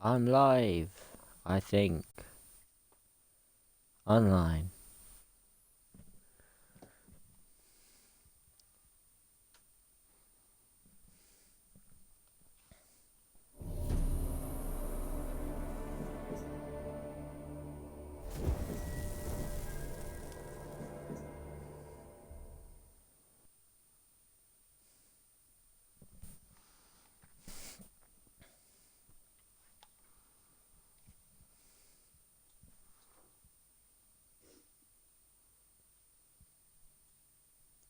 I'm live, I think. Online.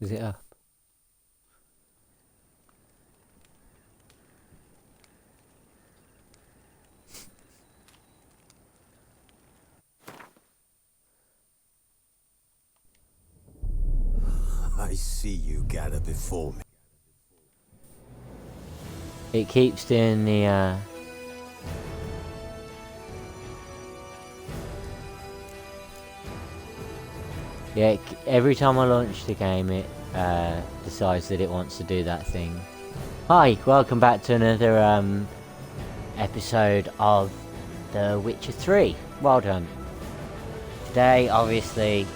Is it up? I see you gather before me. It keeps doing the, yeah, every time I launch the game, it, decides that it wants to do that thing. Hi, welcome back to another, episode of The Witcher 3. Well done. Today, obviously,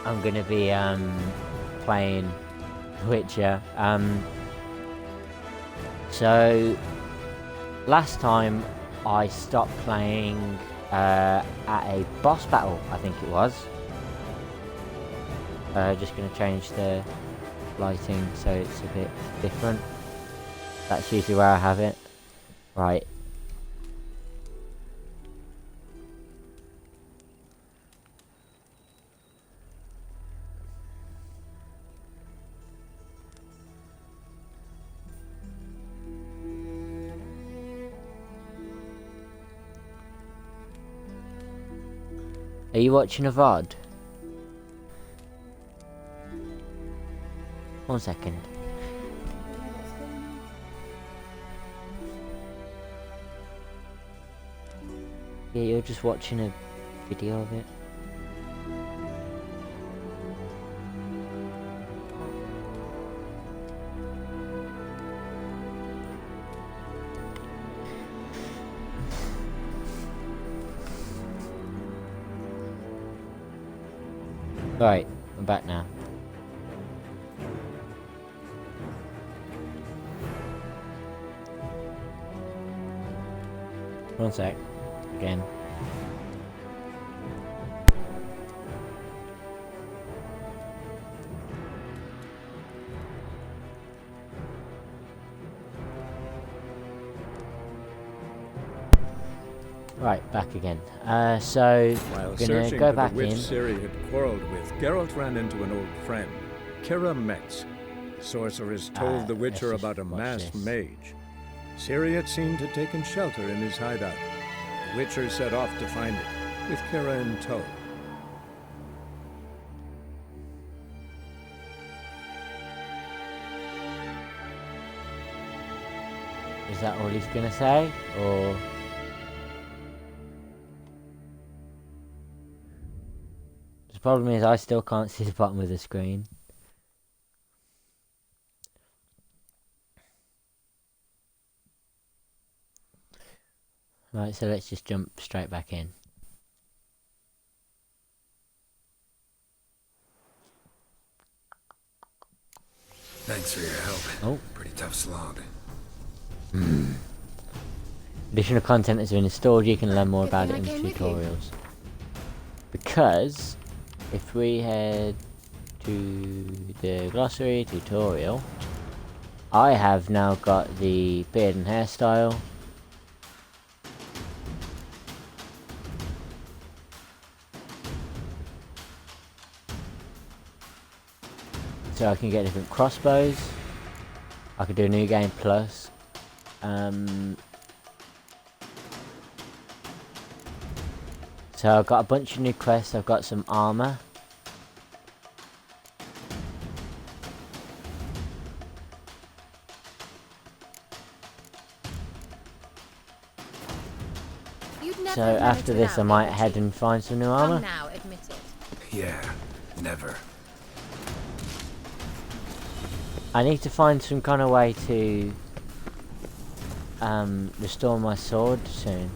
I'm gonna be, playing The Witcher. So, last time I stopped playing at a boss battle, I think it was. Just going to change the lighting so it's a bit different. That's usually where I have it. Right. Are you watching a VOD? 1 second. Yeah, you're just watching a video of it. Right, I'm back now. One sec. Again. Right, back again. So While gonna searching go for back the witch in. Ciri had quarreled with, Geralt ran into an old friend, Kira Metz. Sorceress told the Witcher let's just about a watch masked this. mage. Ciri had seemed to taken shelter in his hideout. The Witcher set off to find it, with Kira in tow. Is that all he's gonna say, or? The problem is I still can't see the bottom of the screen. Right, so let's just jump straight back in. Thanks for your help. Oh. Pretty tough slog. Additional content has been installed, you can learn more about it in the tutorials. Because, if we head to the glossary tutorial, I have now got the beard and hairstyle. So I can get different crossbows. I could do a new game plus. So I've got a bunch of new quests. I've got some armor. So after this I might head and find some new armor. Now, admit it. Yeah, never. I need to find some kind of way to restore my sword soon.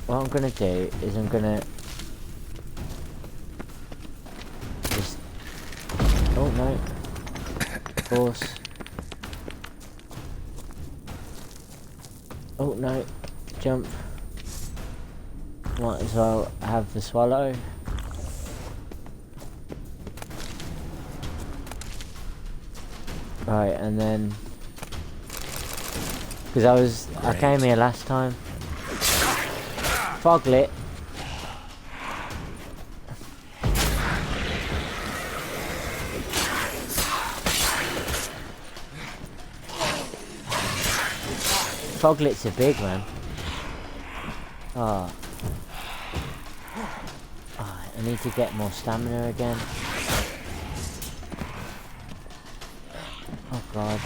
What I'm gonna do is I'm gonna just... Oh no. Of course. Oh no. Jump. Might as well have the swallow. Right, and then... Because I came here last time. Foglit. Foglit's a big one. Oh. I need to get more stamina again. Oh god.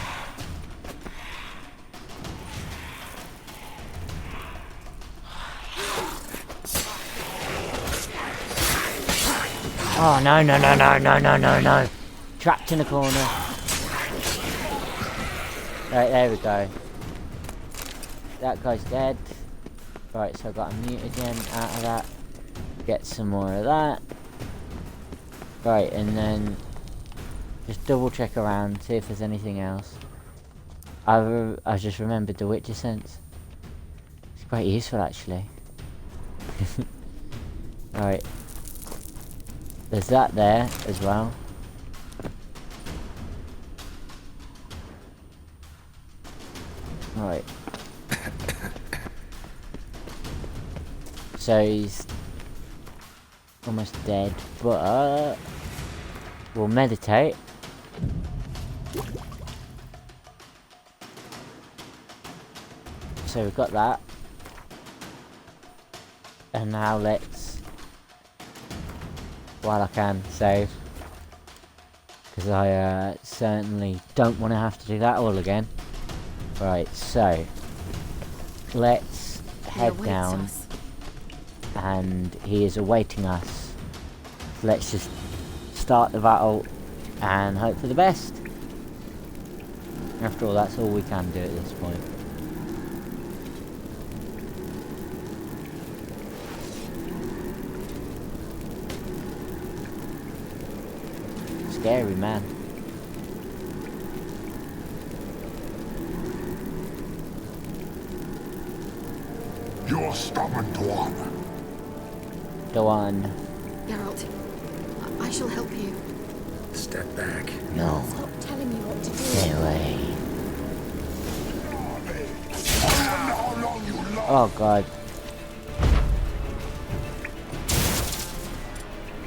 Oh no. Trapped in a corner. Right, there we go. That guy's dead. Right, so I've got a mutagen out of that. Get some more of that. Right, and then just double check around, see if there's anything else. I just remembered the Witcher sense. It's quite useful actually. Right. There's that there as well. Right. So he's almost dead, but we'll meditate. So we've got that. And now let's, while I can, save. Because I certainly don't want to have to do that all again. Right, so let's head down. And he is awaiting us. So let's just start the battle and hope for the best. After all, that's all we can do at this point. Scary man. You're stubborn, Tuan. Go on. Geralt, I shall help you. Step back. No. Stop telling me what to do. Stay away. I wonder how long you last. Oh god.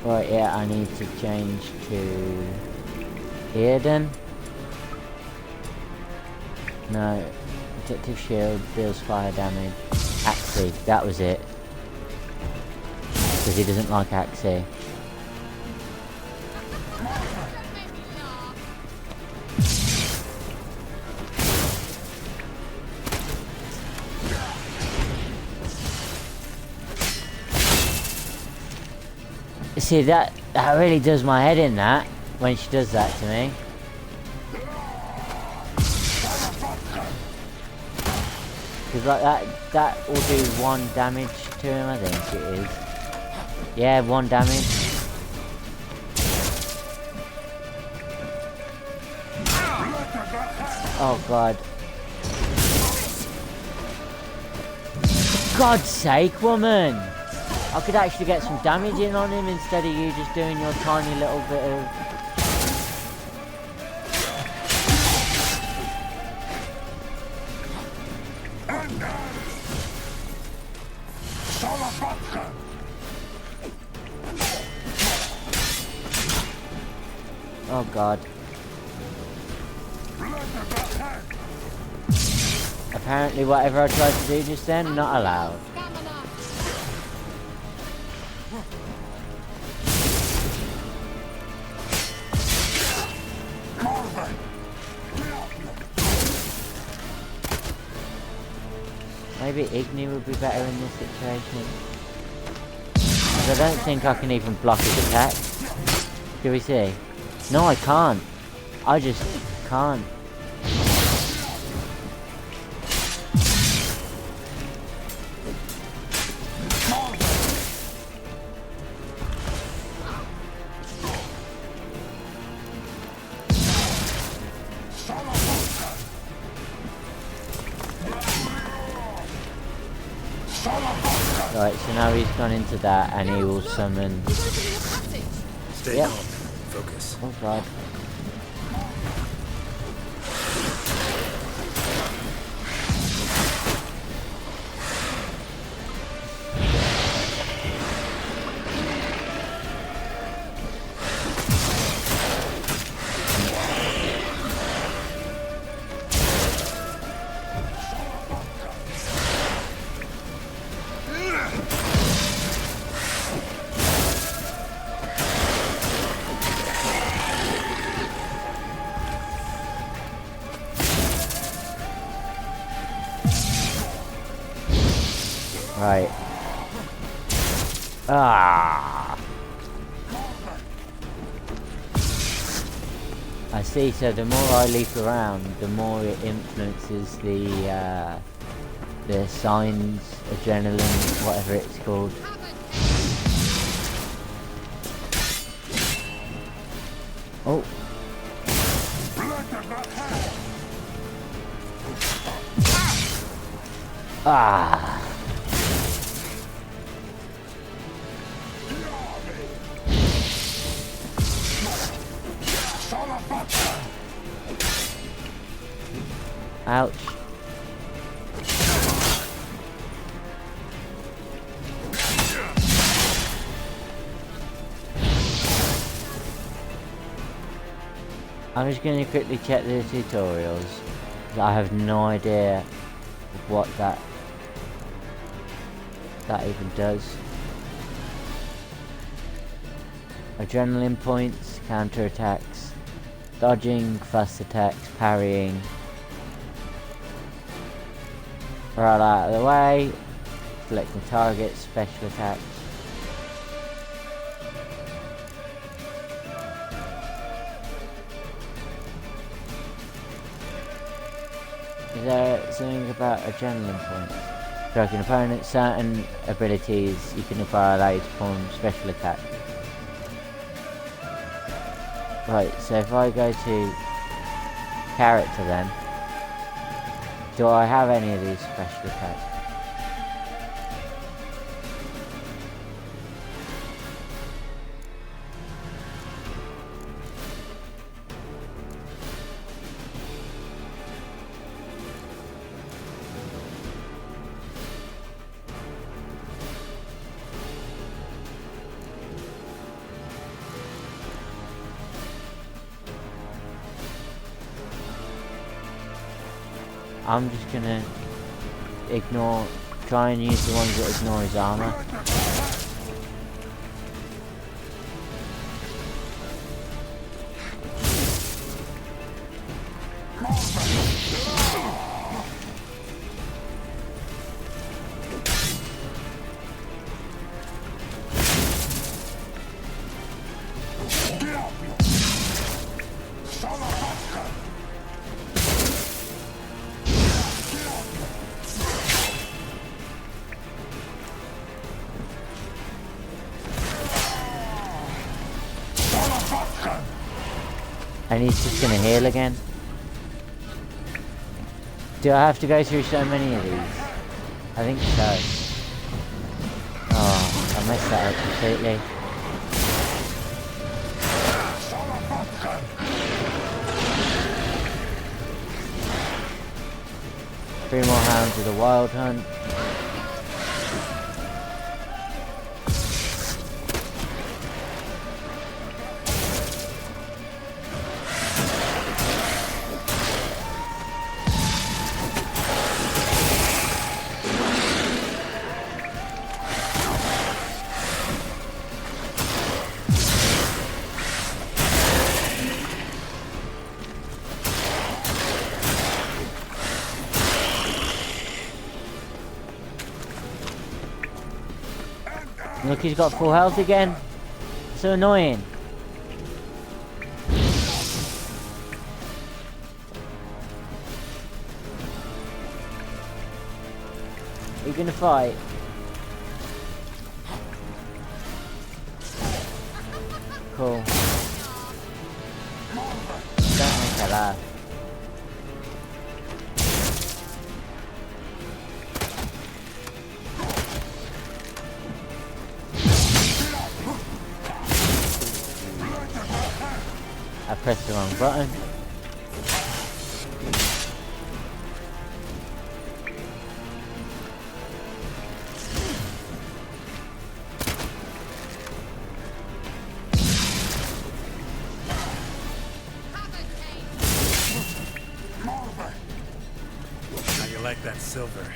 Right, yeah, I need to change to Earden. No. Protective shield deals fire damage. Axie, that was it. Because he doesn't like Axie. See, that really does my head in, that, when she does that to me. Because like that will do 1 damage to him, I think it is. Yeah, 1 damage. Oh god. God's sake, woman! I could actually get some damage in on him instead of you just doing your tiny little bit of... Oh god. Apparently whatever I tried to do just then, not allowed. Maybe Igni would be better in this situation. Because I don't think I can even block his attack. Do we see? No, I can't. I just can't. Right, so now he's gone into that and he will summon... He's opening a passage. Stay Yep. calm. Focus. Oh god. Right. Ah. I see, so the more I leap around, the more it influences the signs, adrenaline, whatever it's called. Oh. Ah. Ouch. I'm just going to quickly check the tutorials. I have no idea what that even does. Adrenaline points, counter attacks, dodging, fast attacks, parrying. Right out of the way. Selecting targets, special attacks. Is there something about adrenaline points? Striking opponents, certain abilities you can acquire allow you to perform special attacks. Right, so if I go to character then, do I have any of these special attacks? I'm just gonna try and use the ones that ignore his armor. And he's just gonna heal again. Do I have to go through so many of these? I think so. Oh, I messed that up completely. Three more hounds of the Wild Hunt. Look, he's got full health again. So annoying. Are you gonna fight? Cool. Don't make her laugh. pressed the wrong button. How you like that silver?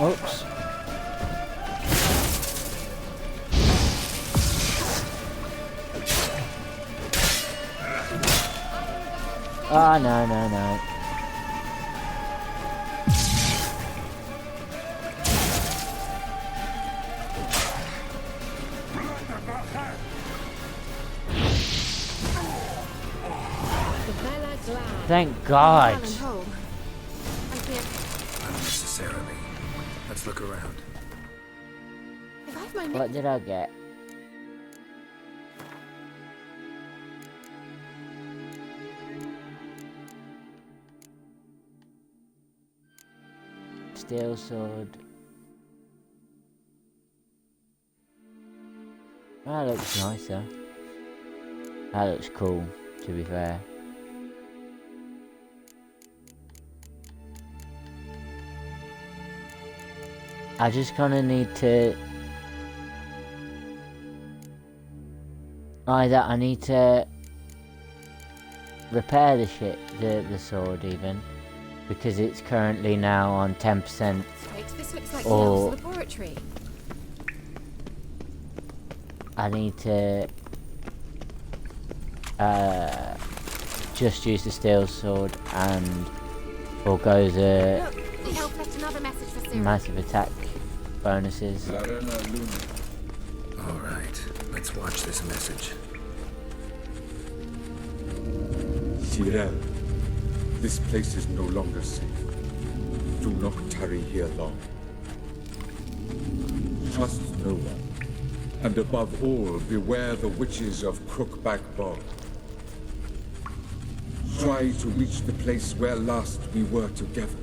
Oops. Ah, no, no, no. Thank God. Alan Hole. And here, Not necessarily. Let's look around. if I've my What did I get? Steel sword. That looks nicer. That looks cool, to be fair. I just kind of need to I need to repair the sword even, because it's currently now on 10%. Wait, this looks like Or- Neil's laboratory. I need to just use the steel sword and forgo the Look, the elf left another message for Ciri. massive attack bonuses. Alright, let's watch this message. Tyrell, this place is no longer safe. Do not tarry here long. Trust no one. And above all, beware the witches of Crookback Bog. Try to reach the place where last we were together.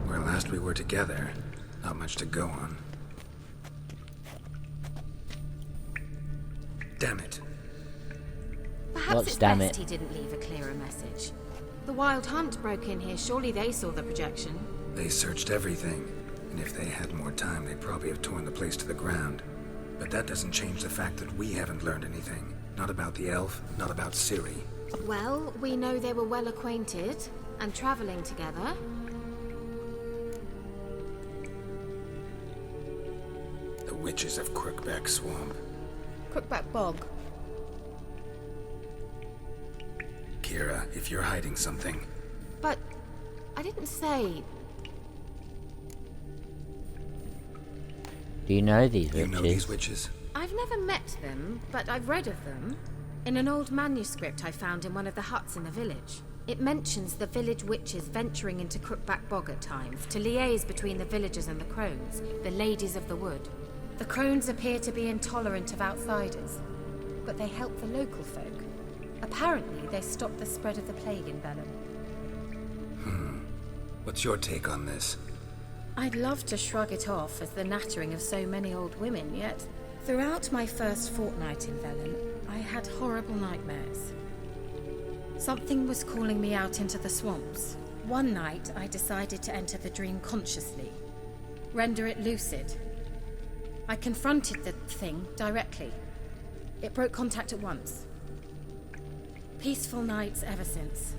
Where last we were together, not much to go on. Damn it. Perhaps What's it's damn best it? he didn't leave a clearer message. The Wild Hunt broke in here. Surely they saw the projection. They searched everything, and if they had more time, they'd probably have torn the place to the ground. But that doesn't change the fact that we haven't learned anything. Not about the elf, not about Ciri. Well, we know they were well acquainted and traveling together. The witches of Crookback Swamp. Crookback Bog. Kira, if you're hiding something, But I didn't say. Do you know these you witches? know these witches? I've never met them, but I've read of them. In an old manuscript I found in one of the huts in the village. It mentions the village witches venturing into Crookback Bog at times to liaise between the villagers and the crones, the ladies of the wood. The crones appear to be intolerant of outsiders, but they help the local folk. Apparently, they stopped the spread of the plague in Velen. What's your take on this? I'd love to shrug it off as the nattering of so many old women, yet throughout my first fortnight in Velen, I had horrible nightmares. Something was calling me out into the swamps. One night, I decided to enter the dream consciously, render it lucid. I confronted the thing directly. It broke contact at once. Peaceful nights ever since.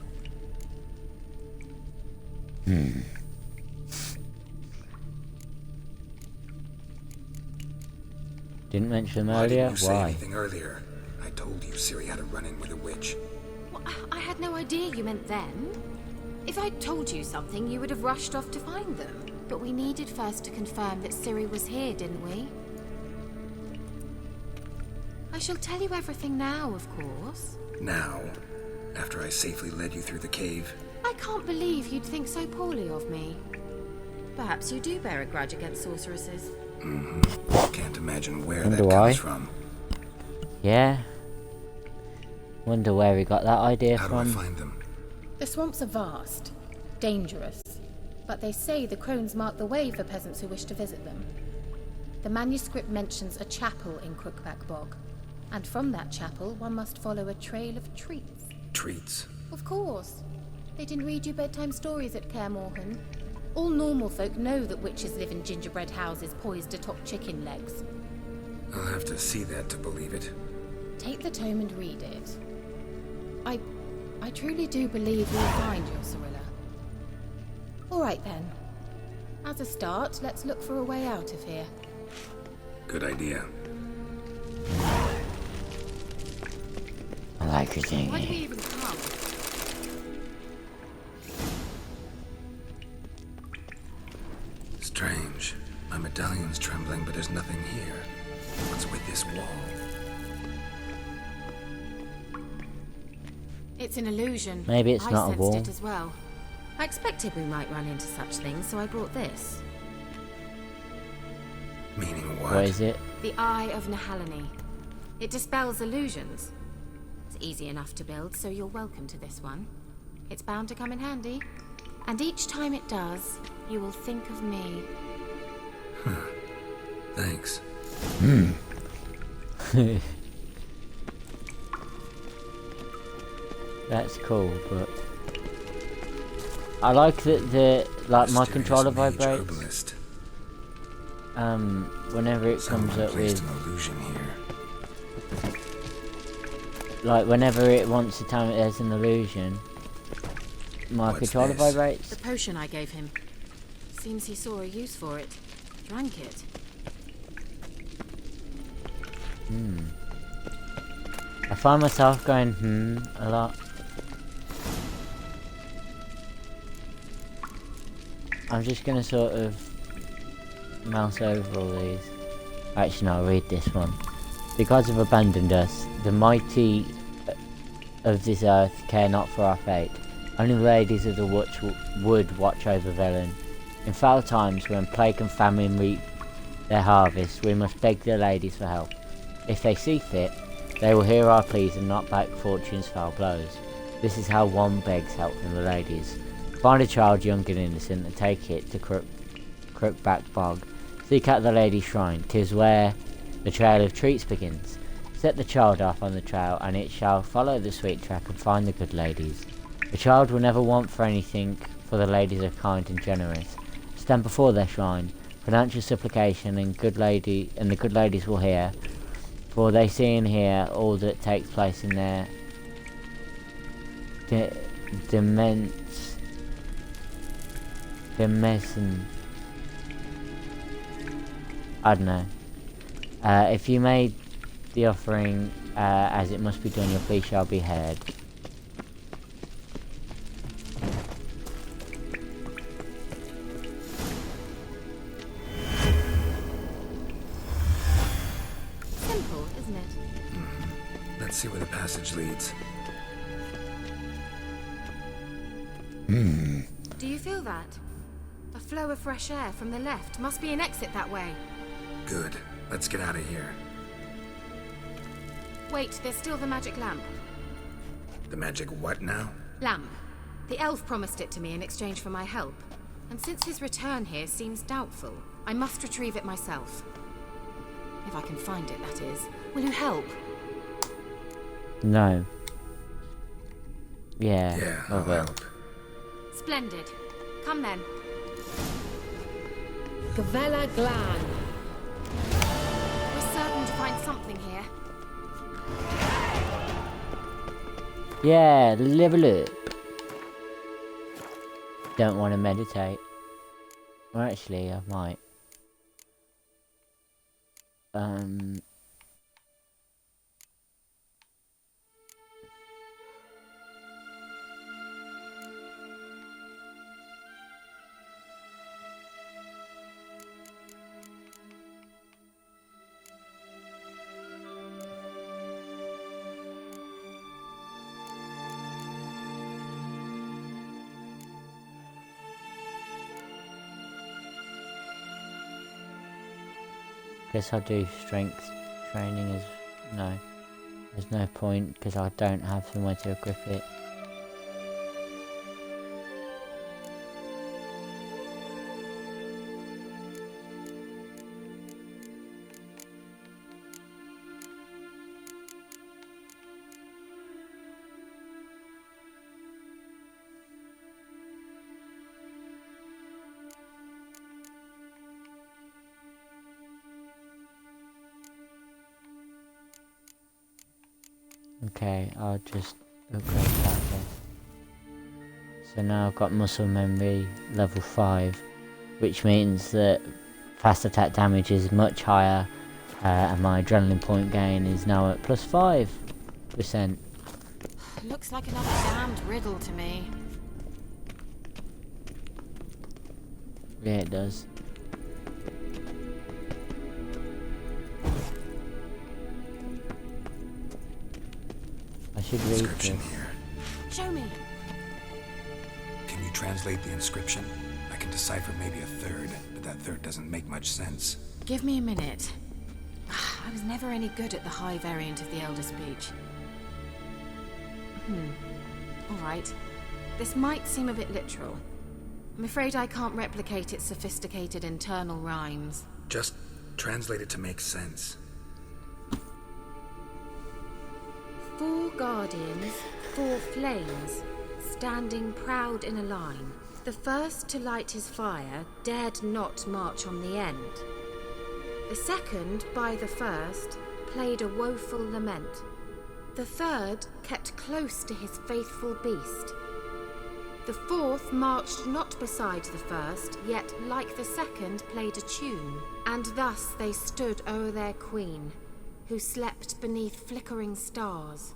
Didn't mention them Why earlier? didn't you say Why? anything earlier? I told you Ciri had a run-in with a witch. Well, I had no idea you meant then. If I'd told you something, you would have rushed off to find them. But we needed first to confirm that Ciri was here, didn't we? I shall tell you everything now, of course. Now, after I safely led you through the cave, I can't believe you'd think so poorly of me. Perhaps you do bear a grudge against sorceresses. Can't imagine where Wonder that why. comes from. Yeah. Wonder where he got that idea How do I from. find them? The swamps are vast, dangerous, but they say the crones mark the way for peasants who wish to visit them. The manuscript mentions a chapel in Crookback Bog, and from that chapel one must follow a trail of treats. Treats. Of course. They didn't read you bedtime stories at Kaer Morhen. All normal folk know that witches live in gingerbread houses poised atop chicken legs. I'll have to see that to believe it. Take the tome and read it. I truly do believe you'll find your Cyrilla. All right then. As a start, let's look for a way out of here. Good idea. I like your Why did we thing. even come? Strange. My medallion's trembling, but there's nothing here. What's with this wall? It's an illusion. Maybe it's I not a sensed wall. it as well. I expected we might run into such things, so I brought this. Meaning what? What is it? The Eye of Nehaleni. It dispels illusions. It's easy enough to build, so you're welcome to this one. It's bound to come in handy. And each time it does, you will think of me. Thanks. That's cool, but I like that my Mysterious controller mage vibrates. herbalist. Whenever it comes Someone up placed with, an illusion here. like, whenever it wants to tell me there's an illusion, my What's controller this? vibrates. The potion I gave him. Seems he saw a use for it. Drank it. I find myself going a lot. I'm just gonna sort of mouse over all these. Actually, no, I'll read this one. The gods have abandoned us. The mighty of this earth care not for our fate. Only the ladies of the wood watch over Velen. In foul times, when plague and famine reap their harvest, we must beg the ladies for help. If they see fit, they will hear our pleas and knock back fortune's foul blows. This is how one begs help from the ladies. Find a child young and innocent and take it to Crookback Bog. Seek out the lady's shrine. 'Tis where the trail of treats begins. Set the child off on the trail, and it shall follow the sweet track and find the good ladies. The child will never want for anything, for the ladies are kind and generous. Stand before their shrine, pronounce your supplication, and the good ladies will hear, for they see and hear all that takes place in their dimension. I don't know. If you made the offering as it must be done, your plea shall be heard. Simple, isn't it? Let's see where the passage leads. Do you feel that? A flow of fresh air from the left. Must be an exit that way. Good. Let's get out of here. Wait, there's still the magic lamp. The magic what now? Lamp. The elf promised it to me in exchange for my help. And since his return here seems doubtful, I must retrieve it myself. If I can find it, that is. Will you help? No. Yeah. Yeah, I I'll will. help. Splendid. Come then. Gavella Glan. We're certain to find something here. Yeah, level up. Don't want to meditate. Or actually, I might. Guess I'll do strength training as... No. There's no point because I don't have somewhere to equip it. Okay, I'll just upgrade that then. So now I've got muscle memory level 5, which means that fast attack damage is much higher, and my adrenaline point gain is now at plus 5%. Looks like another damned riddle to me. Yeah, it does. I should read Inscription this. here. Show me. Can you translate the inscription? I can decipher maybe a third, but that third doesn't make much sense. Give me a minute. I was never any good at the high variant of the Elder Speech. Alright. This might seem a bit literal. I'm afraid I can't replicate its sophisticated internal rhymes. Just translate it to make sense. 4 guardians, 4 flames, standing proud in a line. The first to light his fire dared not march on the end. The second, by the first, played a woeful lament. The third kept close to his faithful beast. The fourth marched not beside the first, yet like the second played a tune. And thus they stood o'er their queen, who slept beneath flickering stars.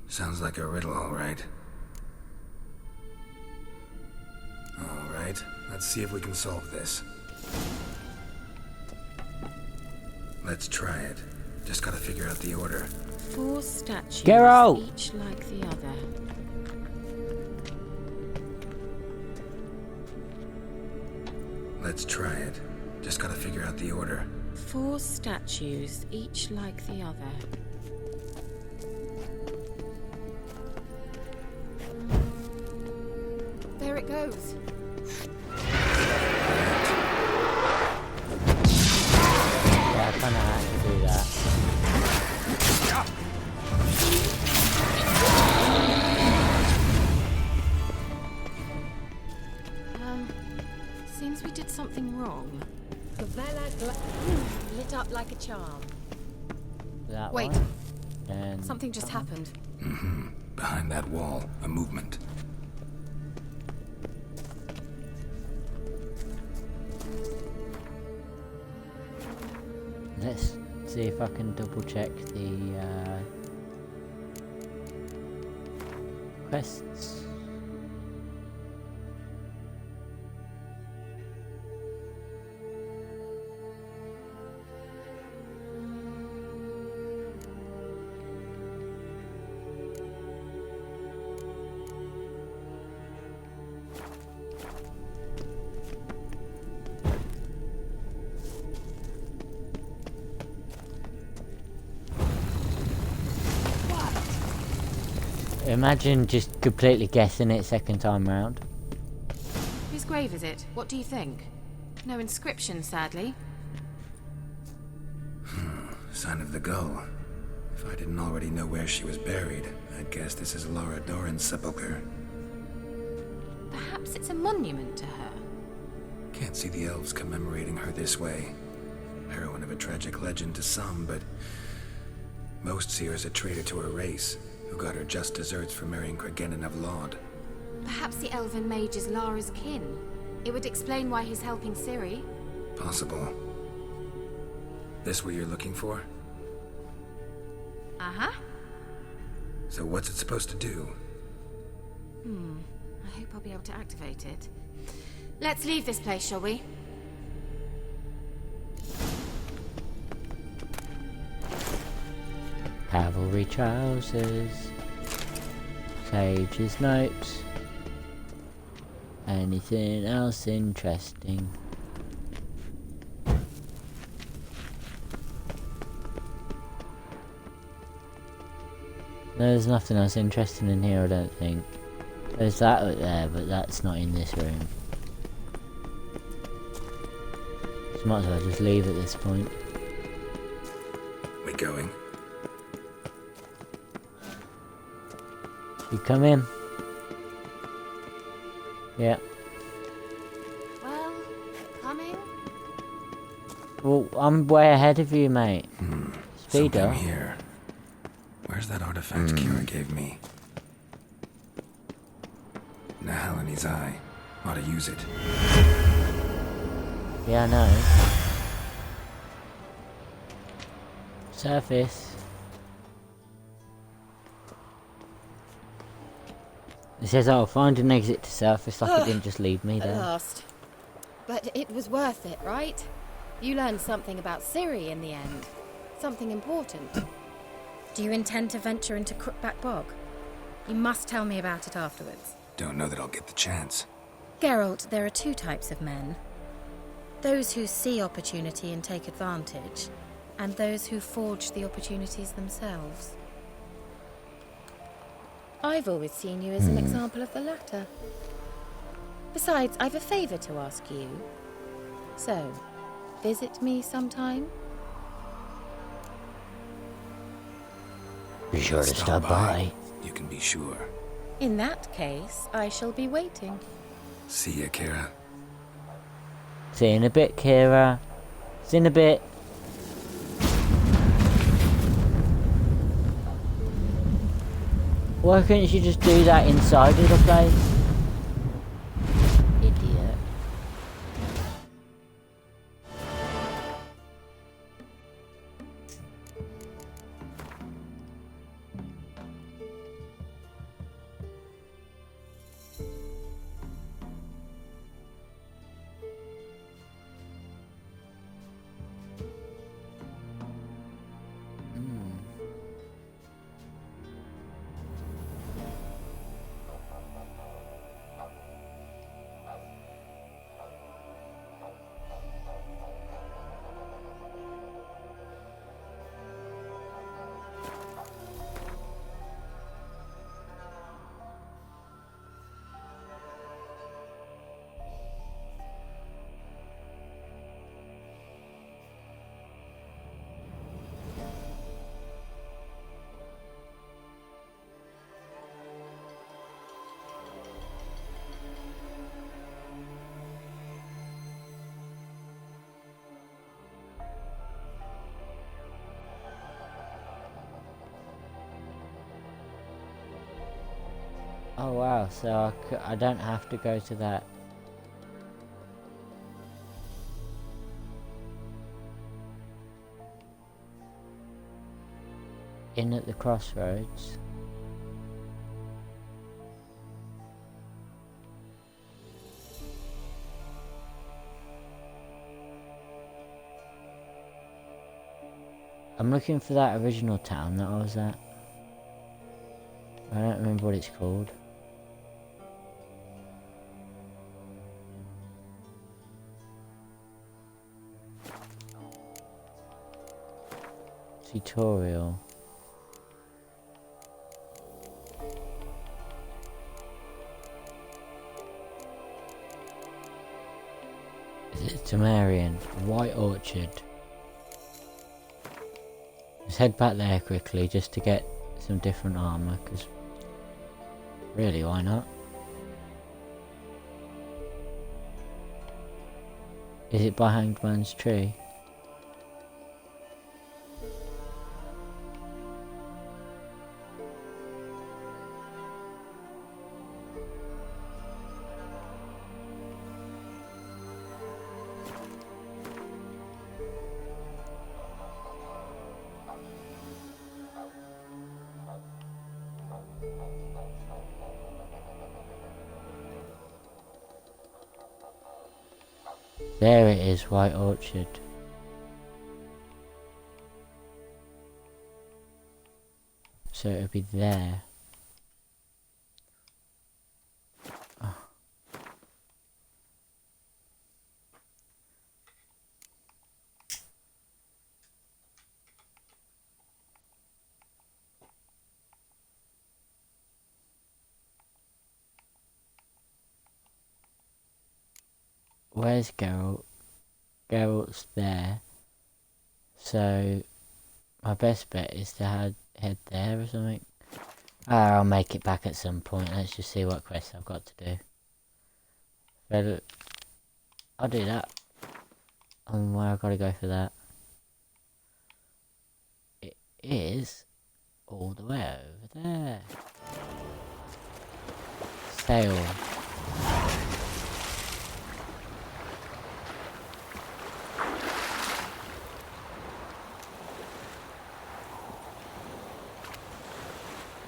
Sounds like a riddle, all right. All right, let's see if we can solve this. Let's try it. Just gotta figure out the order. 4 statues, Geralt! each like the other. Let's try it. Just gotta figure out the order. 4 statues, each like the other. There it goes. Yeah, I kinda had to do that. Seems we did something wrong. Lit up like a charm. That Wait. one. And Something just happened. Behind that wall, a movement. let's see if I can double check the quests. Imagine just completely guessing it second time round. Whose grave is it? What do you think? No inscription, sadly. Sign of the Gull. If I didn't already know where she was buried, I'd guess this is Lara Doran's sepulcher. Perhaps it's a monument to her. Can't see the elves commemorating her this way. Heroine of a tragic legend to some, but most see her as a traitor to her race, who got her just desserts for marrying Cregennan of Laud. Perhaps the elven mage is Lara's kin. It would explain why he's helping Ciri. Possible. This what you're looking for? Uh-huh. So what's it supposed to do? I hope I'll be able to activate it. Let's leave this place, shall we? Cavalry trousers. Sage's notes. Anything else interesting? There's nothing else interesting in here, I don't think. There's that up there, but that's not in this room. So might as well just leave at this point. We going? You come in. Yeah. Well, coming? Well, I'm way ahead of you, mate. Speed Something up. here. Where's that artifact Kira gave me? Nahalani's eye. Ought to use it. Yeah, I know. Surface. It says I'll find an exit to surface, like it didn't just leave me At there. last. But it was worth it, right? You learned something about Ciri in the end. Something important. Do you intend to venture into Crookback Bog? You must tell me about it afterwards. Don't know that I'll get the chance. Geralt, there are two types of men. Those who see opportunity and take advantage, and those who forge the opportunities themselves. I've always seen you as an example of the latter. Besides, I've a favor to ask you. So, visit me sometime? Be sure to stop by. You can be sure. In that case, I shall be waiting. See ya, Kira. See you in a bit, Kira. See you in a bit. Why couldn't you just do that inside of the place? Idiot. Oh wow, so I don't have to go to that. Inn at the crossroads. I'm looking for that original town that I was at. I don't remember what it's called. Tutorial. Is it Temerian? White Orchard. Let's head back there quickly just to get some different armor, because really, why not? Is it by Hanged Man's Tree? There it is, White Orchard. So it'll be there. Oh. where's Geralt? Geralt's there. So my best bet is to head there or something. I'll make it back at some point. Let's just see what quest I've got to do. But I'll do that. And where I've got to go for that. It is all the way over there. Sail.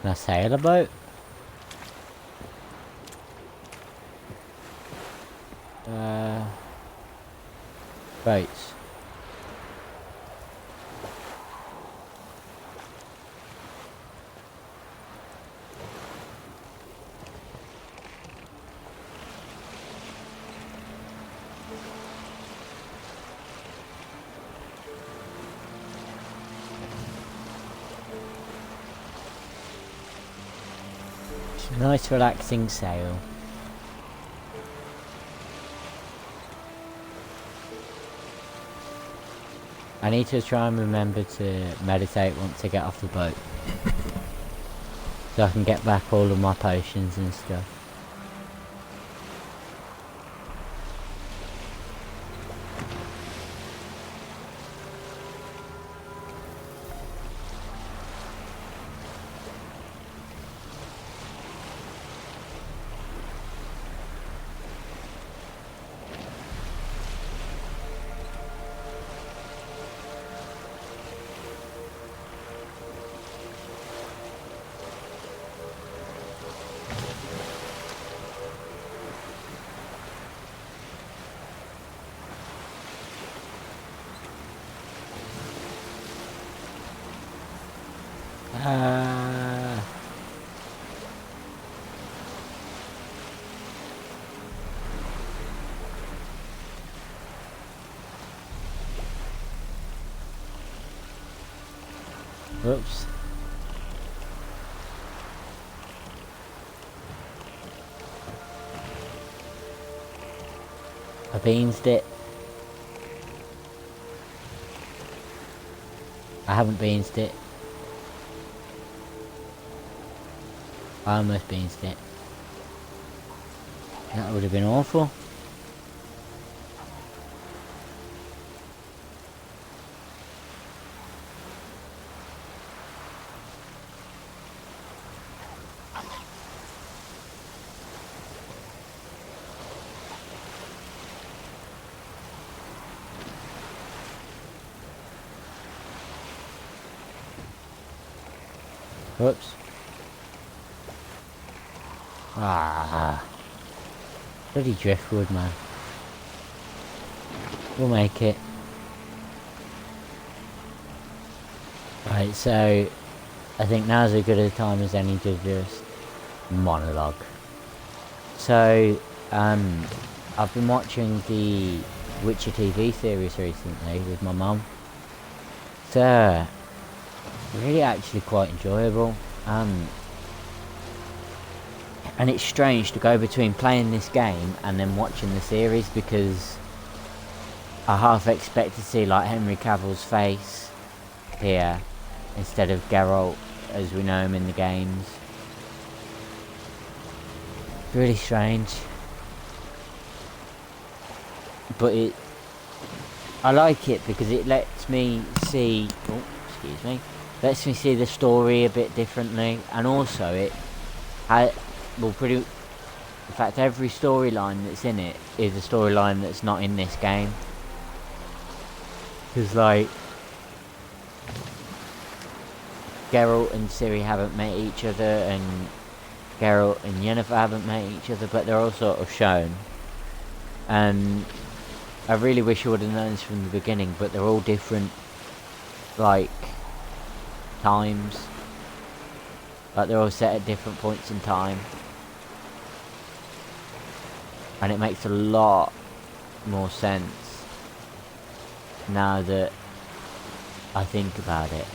Can I sail a boat? Boats. Nice relaxing sail. I need to try and remember to meditate once I get off the boat. So I can get back all of my potions and stuff. Whoops. I beansed it. I haven't beansed it. I almost beansed it. That would have been awful. Whoops. Ah. Bloody driftwood, man. We'll make it. Right, so I think now's as good a time as any to just monologue. So, I've been watching the Witcher TV series recently with my mum. So, really actually quite enjoyable. And it's strange to go between playing this game and then watching the series, because I half expect to see like Henry Cavill's face here instead of Geralt as we know him in the games. Really strange. But I like it because it lets me see, excuse me, lets me see the story a bit differently, and also in fact every storyline that's in it is a storyline that's not in this game. Because like, Geralt and Ciri haven't met each other, and Geralt and Yennefer haven't met each other, but they're all sort of shown. And I really wish I would have known this from the beginning, but they're all different, like, times. Like, they're all set at different points in time. And it makes a lot more sense now that I think about it.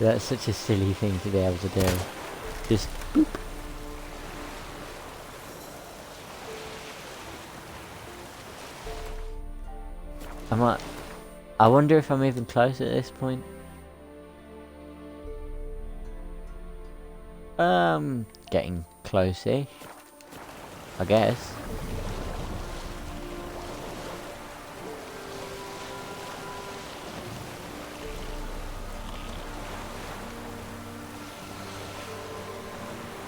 That's such a silly thing to be able to do. Just boop. I wonder if I'm even close at this point. Getting close-ish, I guess.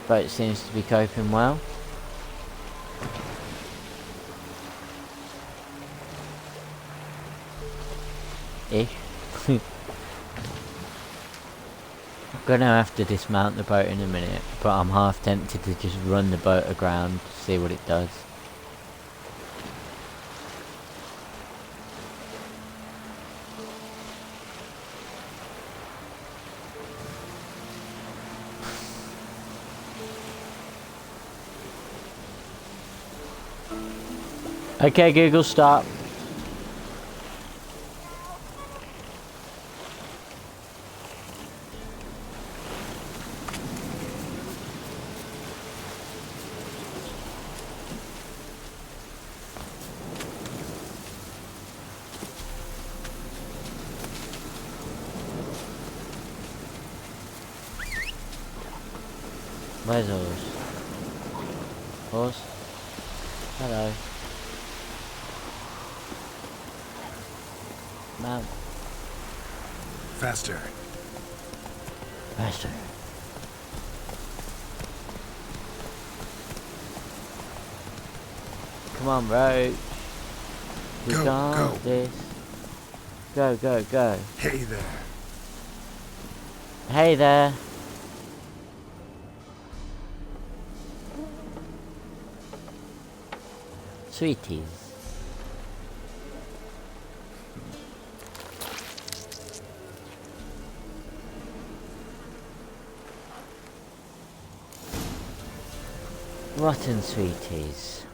Boat seems to be coping well. Ish. I'm gonna have to dismount the boat in a minute, but I'm half tempted to just run the boat aground to see what it does. Okay, Google, stop. Where's horse? Horse? Hello. Mount. Faster. Faster. Come on, Roach. We Go, got go. this. Go, go, go. Hey there. Hey there. Sweeties. Rotten sweeties.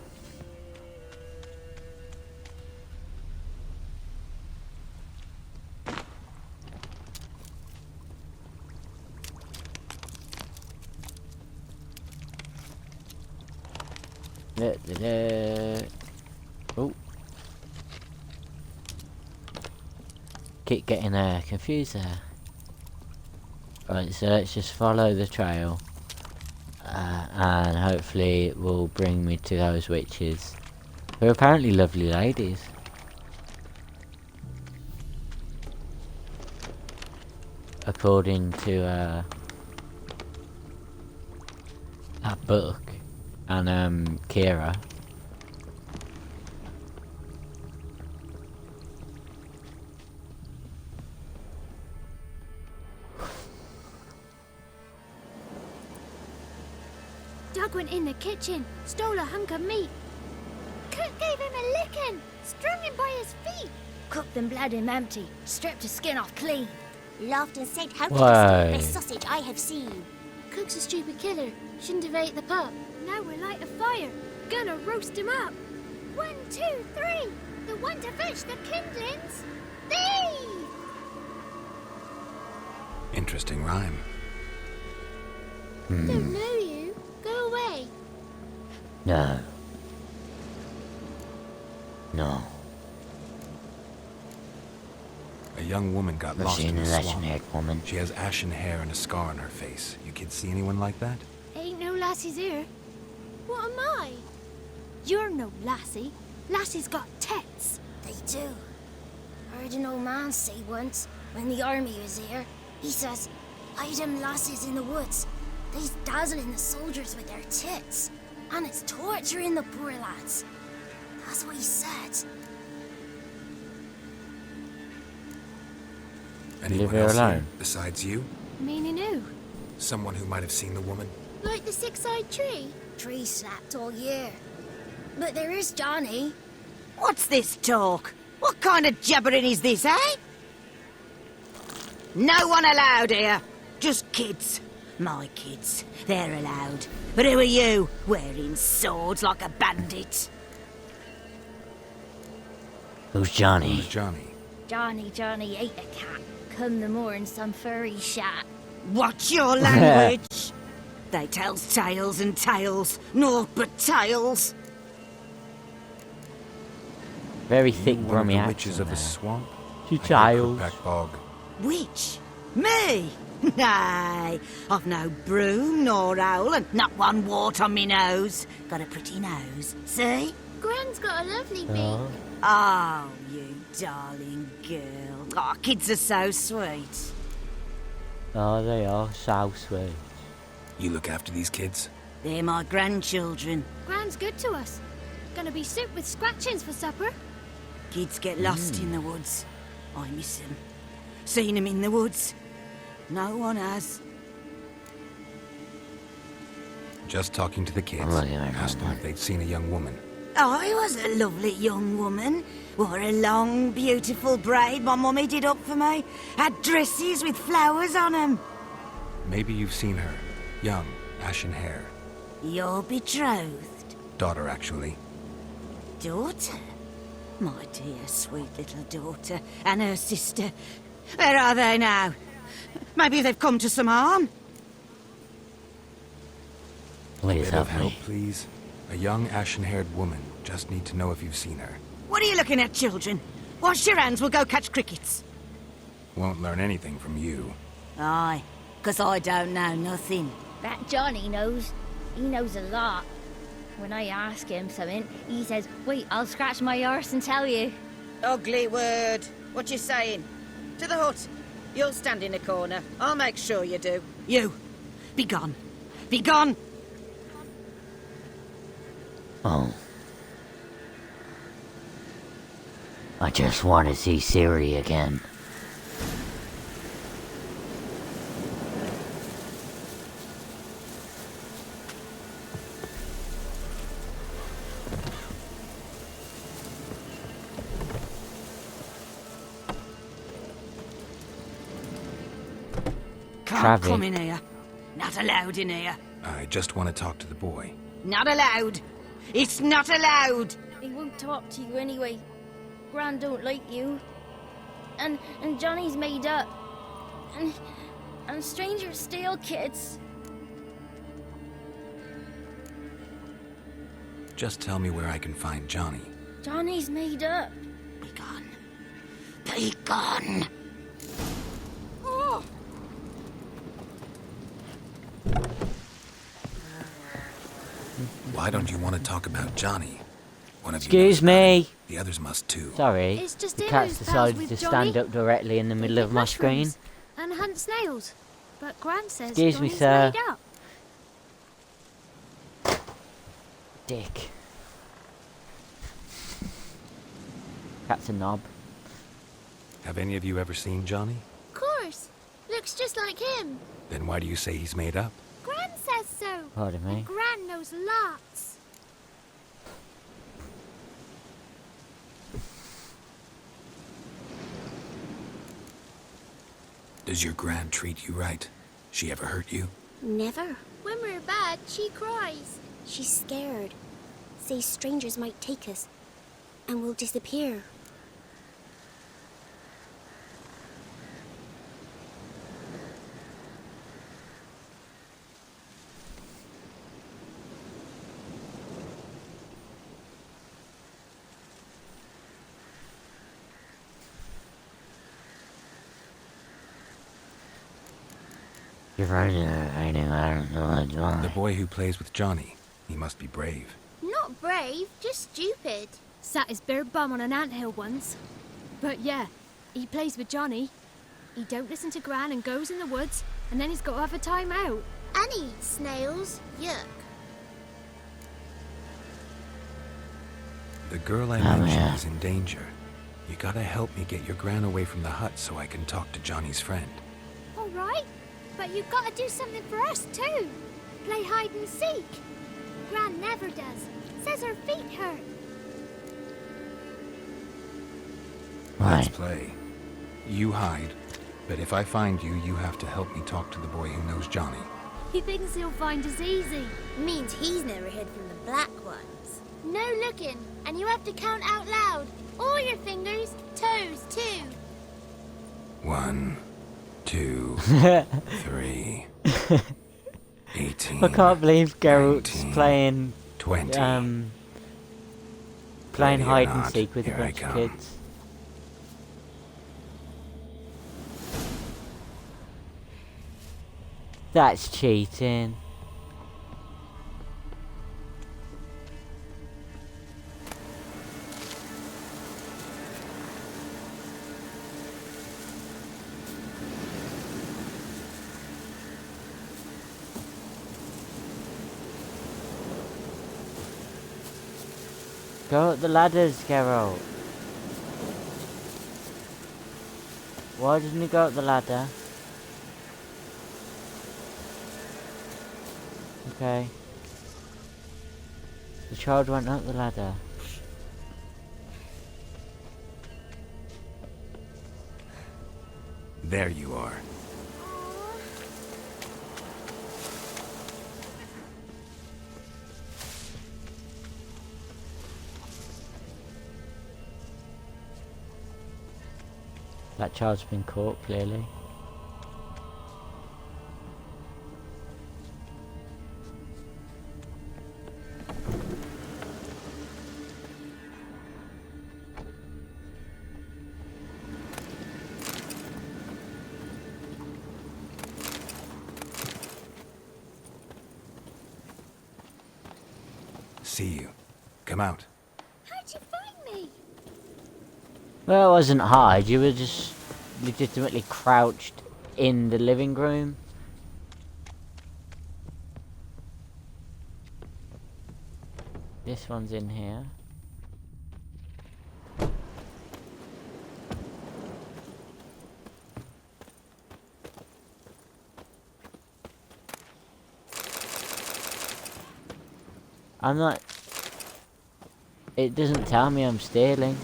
Oh. Keep getting confused there. Right, so let's just follow the trail. And hopefully it will bring me to those witches. Who are apparently lovely ladies. According to that book and Kira. Doug went in the kitchen, stole a hunk of meat. Cook gave him a licking, strung him by his feet. Cooked and bled him empty, stripped his skin off clean. Laughed and said, "How Why? tasty, best sausage I have seen." Cook's a stupid killer, shouldn't have ate the pup. Now we'll light a fire, gonna roast him up. 1, 2, 3, the one to fetch the kindlings. Thief! Interesting rhyme. Don't know you. Go away. No. No. A young woman got I've lost seen in a the swamp. legendary woman. She has ashen hair and a scar on her face. You kids see anyone like that? Ain't no lassies here. What am I? You're no lassie. Lassie's got tits. They do. Heard an old man say once, when the army was here, he says, "Hide them lasses in the woods. They's dazzling the soldiers with their tits. And it's torturing the poor lads." That's what he said. Anyone her else here alone. besides you? Meaning who? Someone who might have seen the woman? Like the six-eyed tree? Tree slapped all year. But there is Johnny. What's this talk? What kind of jabbering is this, eh? No one allowed here. Just kids. My kids. They're allowed. But who are you, wearing swords like a bandit? Who's Johnny? Who's Johnny? Johnny ate a cat. come the more in some furry shat. Watch your language! They tells tales and tales, naught but tales. Very thick, One of brummy the accent witches of the there. swamp? She I hear child. Crookback Bog. Which? Me? Nay, I've no broom nor owl and not one wart on me nose. Got a pretty nose, see? Gran's got a lovely beak. Oh. Oh, you darling girl. Oh, kids are so sweet. Oh, they are so sweet. You look after these kids? They're my grandchildren. Gran's good to us. Gonna be soup with scratchings for supper. Kids get lost in the woods. I miss them. Seen them in the woods. No one has. Just talking to the kids. I'm looking at Asked them them. if they'd seen a young woman. I was a lovely young woman. Wore a long, beautiful braid my mummy did up for me. Had dresses with flowers on them. Maybe you've seen her. Young, ashen hair. Your betrothed Daughter, actually. daughter? My dear, sweet little daughter. And her sister. Where are they now? Maybe they've come to some harm. Please Bit help of help, me. please. A young, ashen-haired woman. Just need to know if you've seen her. What are you looking at, children? Wash your hands, we'll go catch crickets. Won't learn anything from you. Aye, 'cause I don't know nothing. That Johnny knows. He knows a lot. When I ask him something, he says, wait, I'll scratch my arse and tell you. Ugly word. What you saying? To the hut. You'll stand in a corner. I'll make sure you do. You. Be gone. Be gone. Oh. I just want to see Siri again. Can't Travi. come in here. Not allowed in here. I just want to talk to the boy. Not allowed. It's not allowed. He won't talk to you anyway. Gran don't like you. And Johnny's made up. And strangers steal kids. Just tell me where I can find Johnny. Johnny's made up. Be gone. Be gone. Oh! Why don't you want to talk about Johnny? One of you Excuse knows about me. him. The others must too. Sorry. It's just The him cat's who's pals decided with to stand Johnny. up directly in the middle of my screen. Mushrooms and hunt snails. But Gran says Excuse me, Johnny's sir. made up. Dick. Cat's a knob. Have any of you ever seen Johnny? Of course. Looks just like him. Then why do you say he's made up? Gran says so. Pardon me. And Gran knows lots. Does your gran treat you right? She ever hurt you? Never. When we're bad, she cries. She's scared. Says strangers might take us. And we'll disappear. You're right. I know. I don't know why. The boy who plays with Johnny. He must be brave. Not brave, just stupid. Sat his bare bum on an anthill once. But yeah, he plays with Johnny. He don't listen to Gran and goes in the woods, and then he's got to have a time out. And eats snails. Yuck. The girl I Oh, mentioned yeah. is in danger. You gotta help me get your gran away from the hut so I can talk to Johnny's friend. All right, but you've got to do something for us too. Play hide and seek. Gran never does. Says her feet hurt. Let's Right. play. You hide, but if I find you, you have to help me talk to the boy who knows Johnny. He thinks he'll find us easy. Means he's never hid from the black ones. No looking, and you have to count out loud. All your fingers, toes too. 1, 2, 3, 18. I can't believe Geralt's 19, playing 20. playing Ready or hide and not, seek with a here I bunch of come. kids. That's cheating. Go up the ladders, Geralt. Why doesn't he go up the ladder? Okay. The child went up the ladder. There you are. That child's been caught, clearly. See you. Come out. How'd you find me? Well, it wasn't hide, you were just legitimately crouched in the living room. This one's in here. I'm not... It doesn't tell me I'm stealing.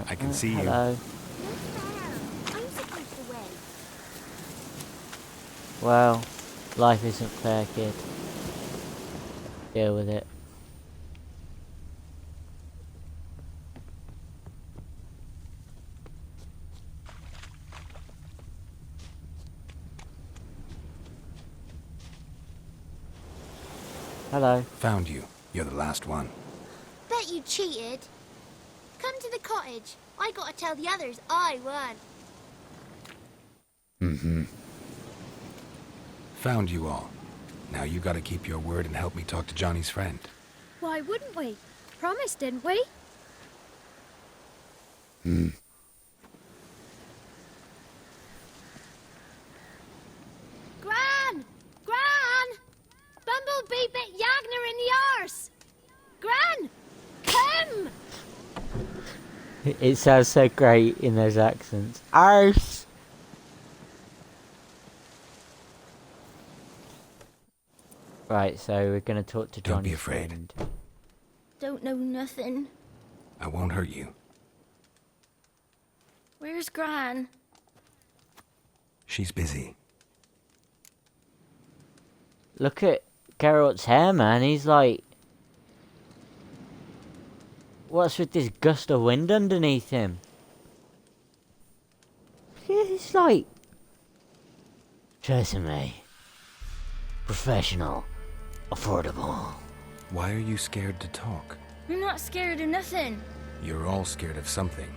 I can see you. Hello. No fair. I'm supposed to win. Well, life isn't fair, kid. Deal with it. Hello. Found you. You're the last one. Bet you cheated. Come to the cottage. I gotta tell the others I won. Mm-hmm. Found you all. Now you gotta keep your word and help me talk to Johnny's friend. Why wouldn't we? Promised, didn't we? Hmm. Gran! Gran! Bumblebee bit Yagner in the arse! Gran! Come! It sounds so great in those accents. Arse! Right, so we're gonna talk to Johnny. Don't be afraid. Don't know nothing. I won't hurt you. Where's Gran? She's busy. Look at Geralt's hair, man. He's like... What's with this gust of wind underneath him? He's like... Tresemme. Professional. Affordable. Why are you scared to talk? I'm not scared of nothing. You're all scared of something.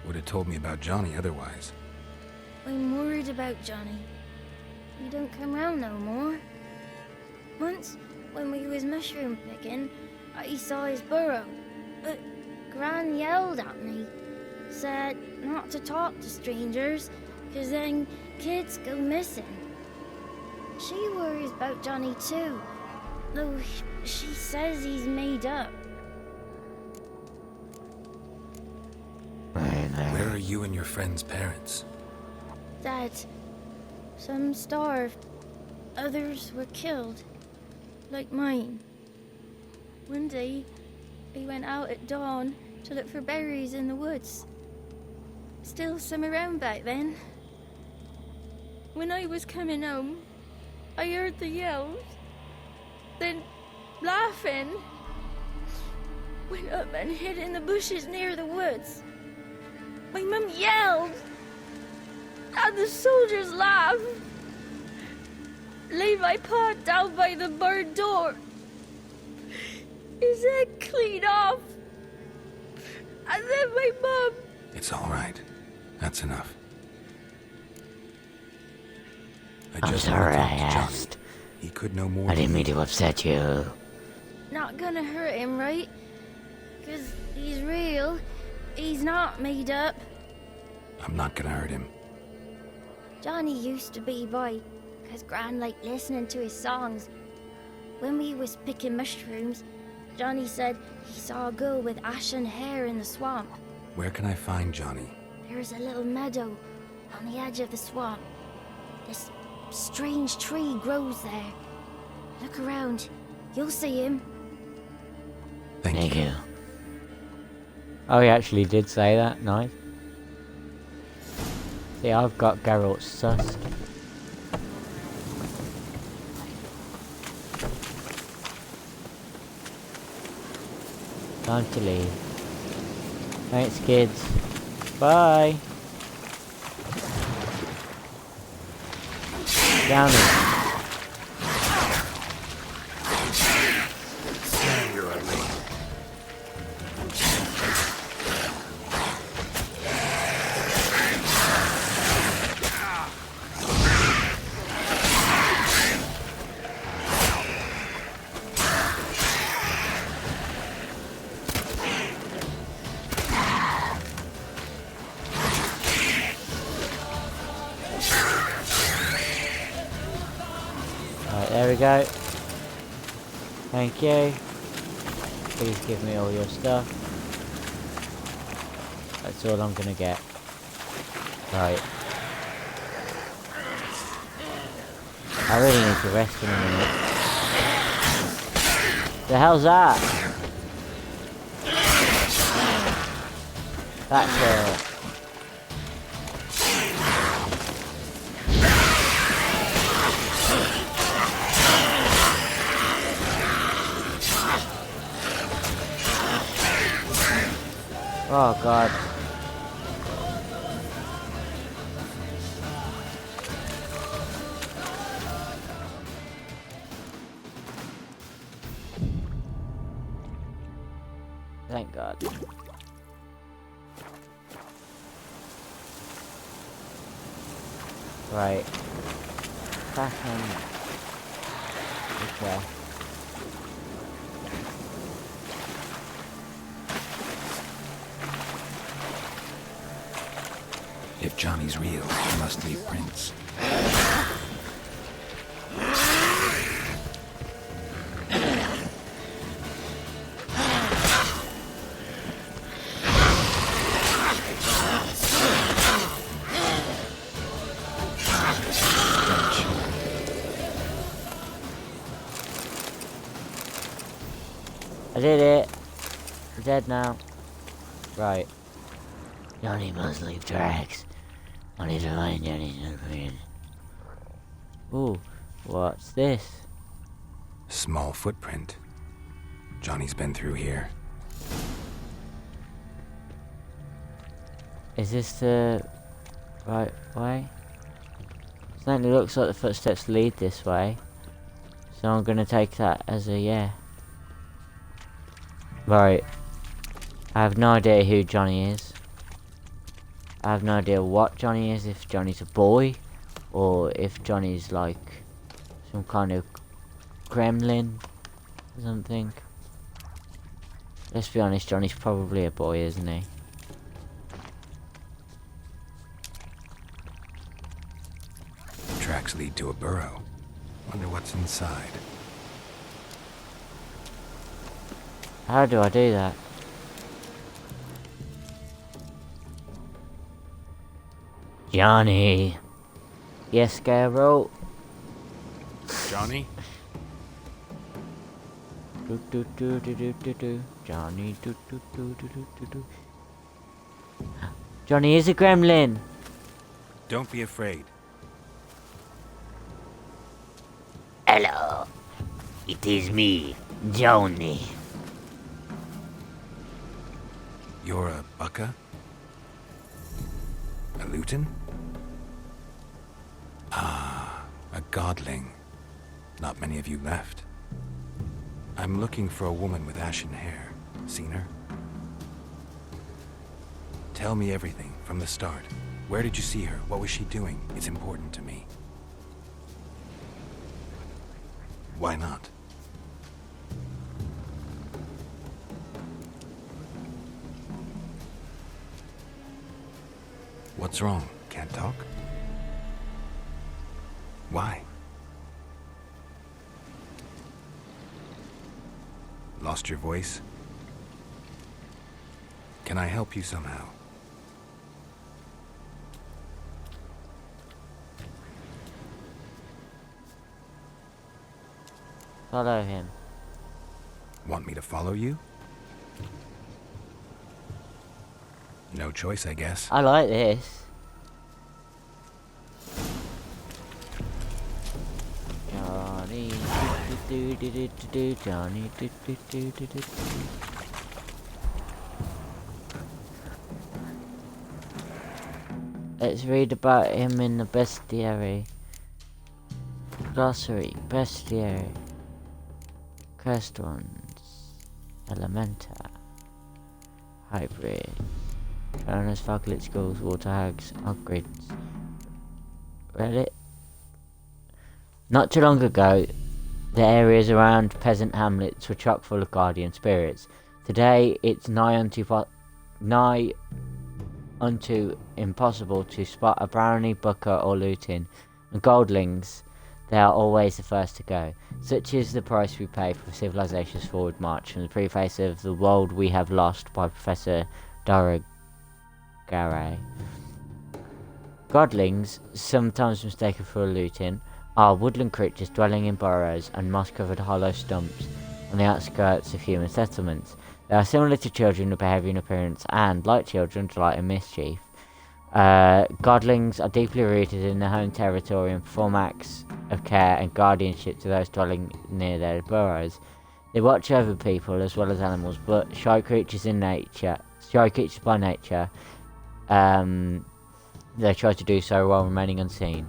Would have told me about Johnny otherwise. I'm worried about Johnny. He don't come round no more. Once, when we was mushroom picking, I saw his burrow. But Gran yelled at me. Said not to talk to strangers, 'cause then kids go missing. She worries about Johnny too, though she says he's made up. Where are you and your friend's parents? Dad, some starved, others were killed, like mine. One day, we went out at dawn to look for berries in the woods. Still some around back then. when I was coming home, I heard the yells. Then, laughing, went up and hid in the bushes near the woods. My mum yelled, and the soldiers laughed. Laid my pa down by the barn door. His head clean off. And then my mum... It's all right. That's enough. I'm sorry I asked. He could know more. I didn't mean to upset you. Not gonna hurt him, right? 'Cause he's real. He's not made up. I'm not gonna hurt him. Johnny used to be boy, 'cause Gran liked listening to his songs. When we was picking mushrooms, Johnny said he saw a girl with ashen hair in the swamp. Where can I find Johnny? There's a little meadow on the edge of the swamp. This strange tree grows there. Look around. You'll see him. Thank you. Oh, he actually did say that. Nice. See, I've got Geralt sussed. Time to leave. Thanks, kids. Bye. Down it. You're a lady. Right, there we go. Thank you. Please give me all your stuff. That's all I'm gonna get. Right. I really need to rest in a minute. The hell's that? That's a... Oh god. Thank god. Right. Back on. Okay. If Johnny's real, he must leave prints. I did it. I'm dead now. Right. Johnny must leave tracks. I need to find Johnny's friend. Ooh, what's this? Small footprint. Johnny's been through here. Is this the right way? Certainly looks like the footsteps lead this way. So I'm gonna take that as a yeah. Right. I have no idea who Johnny is. I have no idea what Johnny is, if Johnny's a boy, or if Johnny's like some kind of gremlin or something. Let's be honest, Johnny's probably a boy, isn't he? Tracks lead to a burrow. Wonder what's inside. How do I do that? Johnny. Yes, Geralt. Johnny? Do do do do do do do. Johnny do do do do do do do. Johnny is a gremlin. Don't be afraid. Hello. It is me, Johnny. You're a Bucka? A Luton? Ah, a godling. Not many of you left. I'm looking for a woman with ashen hair. Seen her? Tell me everything, from the start. Where did you see her? What was she doing? It's important to me. Why not? What's wrong? Can't talk? Why? Lost your voice? Can I help you somehow? Follow him. Want me to follow you? No choice, I guess. I like this. Johnny, Johnny, Let's read about him in the bestiary. Glossary, bestiary. Cursed ones. Elementa. Hybrid. Trainers, Fuglet schools, water hags, upgrades. Reddit. Not too long ago, the areas around peasant hamlets were chock full of guardian spirits. Today, it's nigh unto impossible to spot a brownie, bucker, or lutin, and goldlings, they are always the first to go. Such is the price we pay for civilization's forward march. From the preface of The World We Have Lost by Professor Daragare. Godlings, sometimes mistaken for a lutin, are woodland creatures dwelling in burrows and moss-covered hollow stumps on the outskirts of human settlements. They are similar to children in behaviour and appearance and, like children, delight in mischief. Godlings are deeply rooted in their home territory and perform acts of care and guardianship to those dwelling near their burrows. They watch over people as well as animals, but shy creatures by nature, they try to do so while remaining unseen.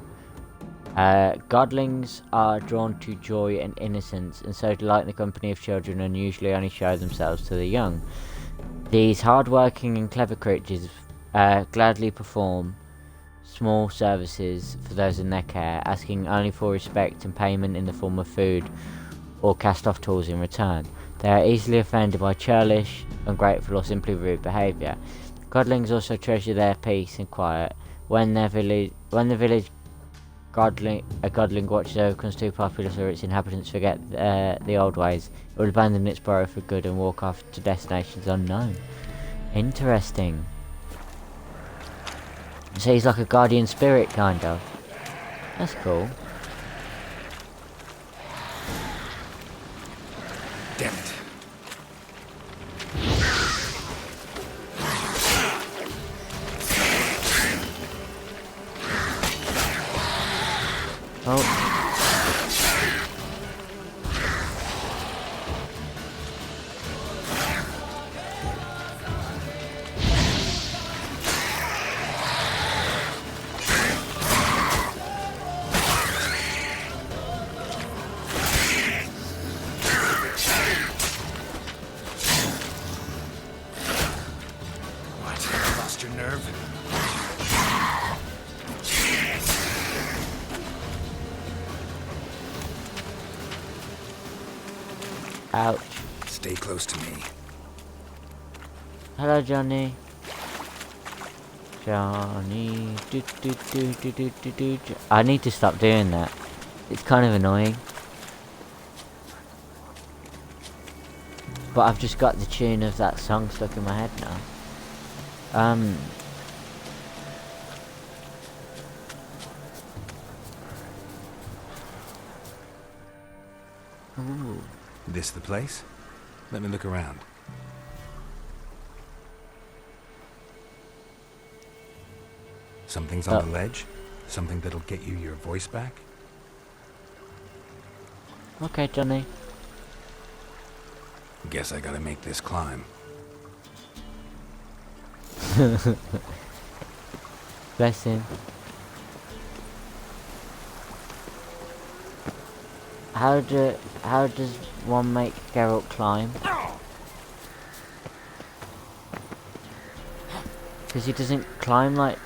Godlings are drawn to joy and innocence, and so delight in the company of children and usually only show themselves to the young. These hard-working and clever creatures gladly perform small services for those in their care, asking only for respect and payment in the form of food or cast-off tools in return. They are easily offended by churlish, ungrateful or simply rude behaviour. Godlings also treasure their peace and quiet. When the village a godling watches over becomes too popular so its inhabitants forget the old ways, it will abandon its burrow for good and walk off to destinations unknown. Interesting. So he's like a guardian spirit, kind of. That's cool. Damn it. Oh. What? Lost your nerve? Ouch. Stay close to me. Hello, Johnny. Johnny. I need to stop doing that. It's kind of annoying. But I've just got the tune of that song stuck in my head now. Ooh. This the place? Let me look around. Something's on the ledge? Something that'll get you your voice back? Okay, Johnny. Guess I gotta make this climb. Bless him. How does one make Geralt climb? Because he doesn't climb like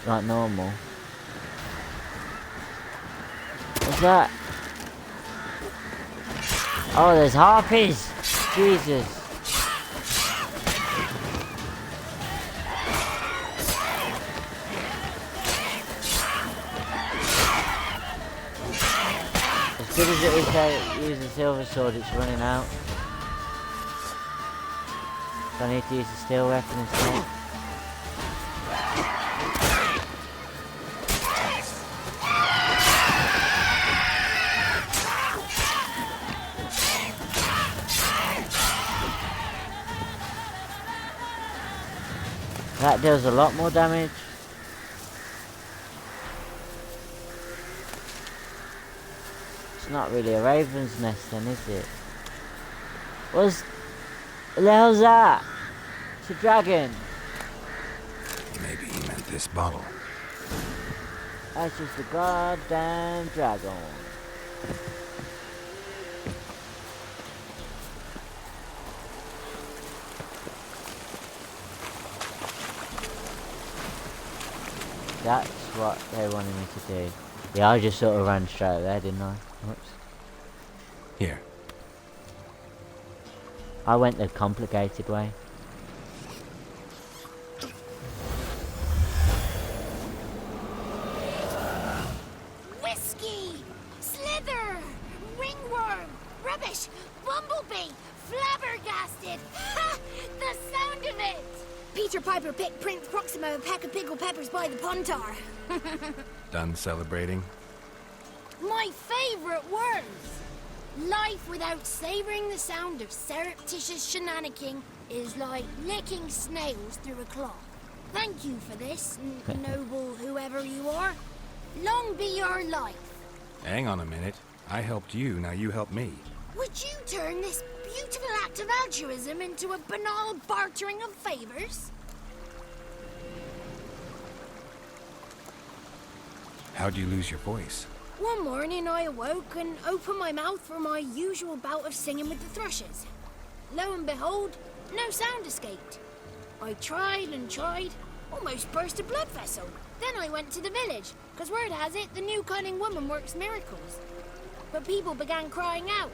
normal. What's that? Oh, there's harpies! Jesus. As good as it is to use a silver sword, it's running out. So I need to use a steel weapon instead. That does a lot more damage. It's not really a raven's nest then, is it? What the hell's that? It's a dragon. Maybe he meant this bottle. That's just a goddamn dragon. That's what they wanted me to do. Yeah, I just sort of ran straight there, didn't I? Whoops. Here. I went the complicated way. Whiskey! Slither! Ringworm! Rubbish! Bumblebee! Flabbergasted! Ha! The sound of it! Peter Piper picked Prince Proximo a pack of pickled peppers by the Pontar. Done celebrating? My favourite words! Life without savouring the sound of surreptitious shenanigans is like licking snails through a cloth. Thank you for this, noble whoever you are. Long be your life. Hang on a minute. I helped you, now you help me. Would you turn this beautiful act of altruism into a banal bartering of favours? How'd you lose your voice? One morning I awoke and opened my mouth for my usual bout of singing with the thrushes. Lo and behold, no sound escaped. I tried and tried, almost burst a blood vessel. Then I went to the village, because word has it the new cunning woman works miracles. But people began crying out,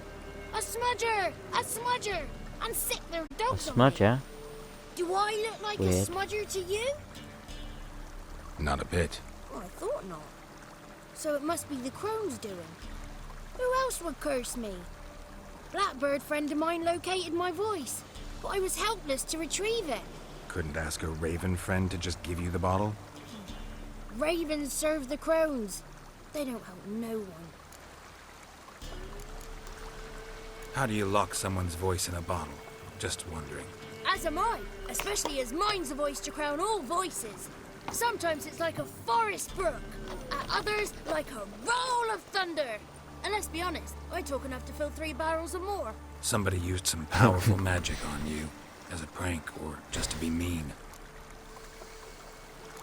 "A smudger! A smudger!" and sick their A dogs on smudger? me. Do I look like Weird. a smudger to you? Not a bit. Well, I thought not. So it must be the crone's doing. Who else would curse me? Blackbird friend of mine located my voice, but I was helpless to retrieve it. Couldn't ask a raven friend to just give you the bottle? Ravens serve the crones. They don't help no one. How do you lock someone's voice in a bottle? Just wondering. As am I, especially as mine's the voice to crown all voices. Sometimes it's like a forest brook, at others like a roll of thunder. And let's be honest, I talk enough to fill 3 barrels or more. Somebody used some powerful magic on you, as a prank or just to be mean.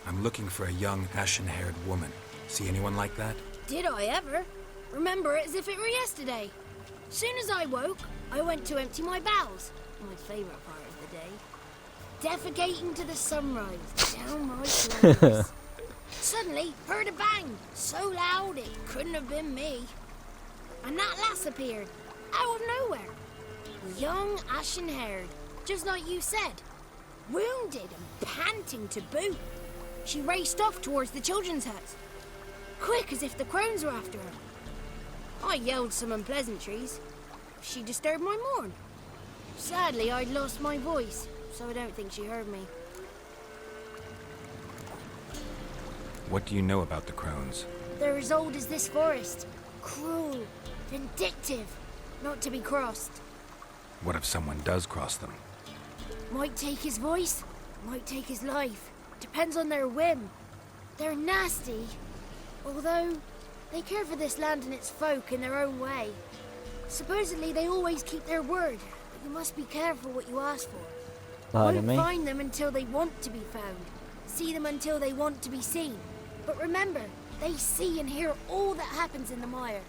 I'm looking for a young, ashen-haired woman. See anyone like that? Did I ever? Remember it as if it were yesterday. Soon as I woke, I went to empty my bowels. My favourite part of the day. Defecating to the sunrise, down my clothes. Suddenly, heard a bang, so loud it couldn't have been me. And that lass appeared, out of nowhere. Young, ashen-haired, just like you said. Wounded and panting to boot. She raced off towards the children's huts. Quick as if the crones were after her. I yelled some unpleasantries. She disturbed my morn. Sadly, I'd lost my voice, so I don't think she heard me. What do you know about the crones? They're as old as this forest. Cruel, vindictive, not to be crossed. What if someone does cross them? Might take his voice, might take his life. Depends on their whim. They're nasty, although They care for this land and its folk in their own way. Supposedly they always keep their word, but you must be careful what you ask for. Pardon me? Won't find them until they want to be found. See them until they want to be seen. But remember, they see and hear all that happens in the mire.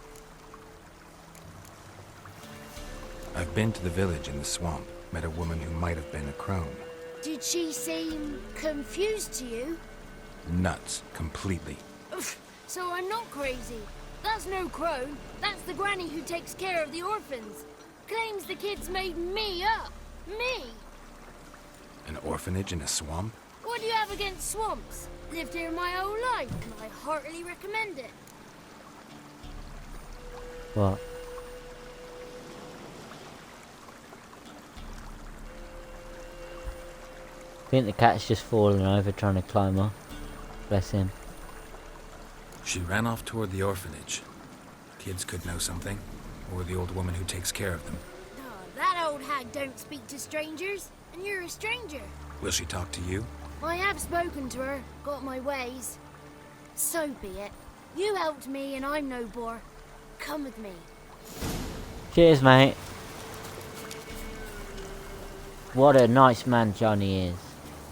I've been to the village in the swamp, met a woman who might have been a crone. Did she seem confused to you? Nuts, completely. Oof, so I'm not crazy. That's no crone. That's the granny who takes care of the orphans. Claims the kids made me up. Me! An orphanage in a swamp? What do you have against swamps? Lived here my whole life, and I heartily recommend it. What? I think the cat's just fallen over trying to climb up. Bless him. She ran off toward the orphanage. Kids could know something, or the old woman who takes care of them. Oh, that old hag don't speak to strangers, and you're a stranger. Will she talk to you? I have spoken to her, got my ways. So be it. You helped me, and I'm no bore. Come with me. Cheers, mate. What a nice man Johnny is.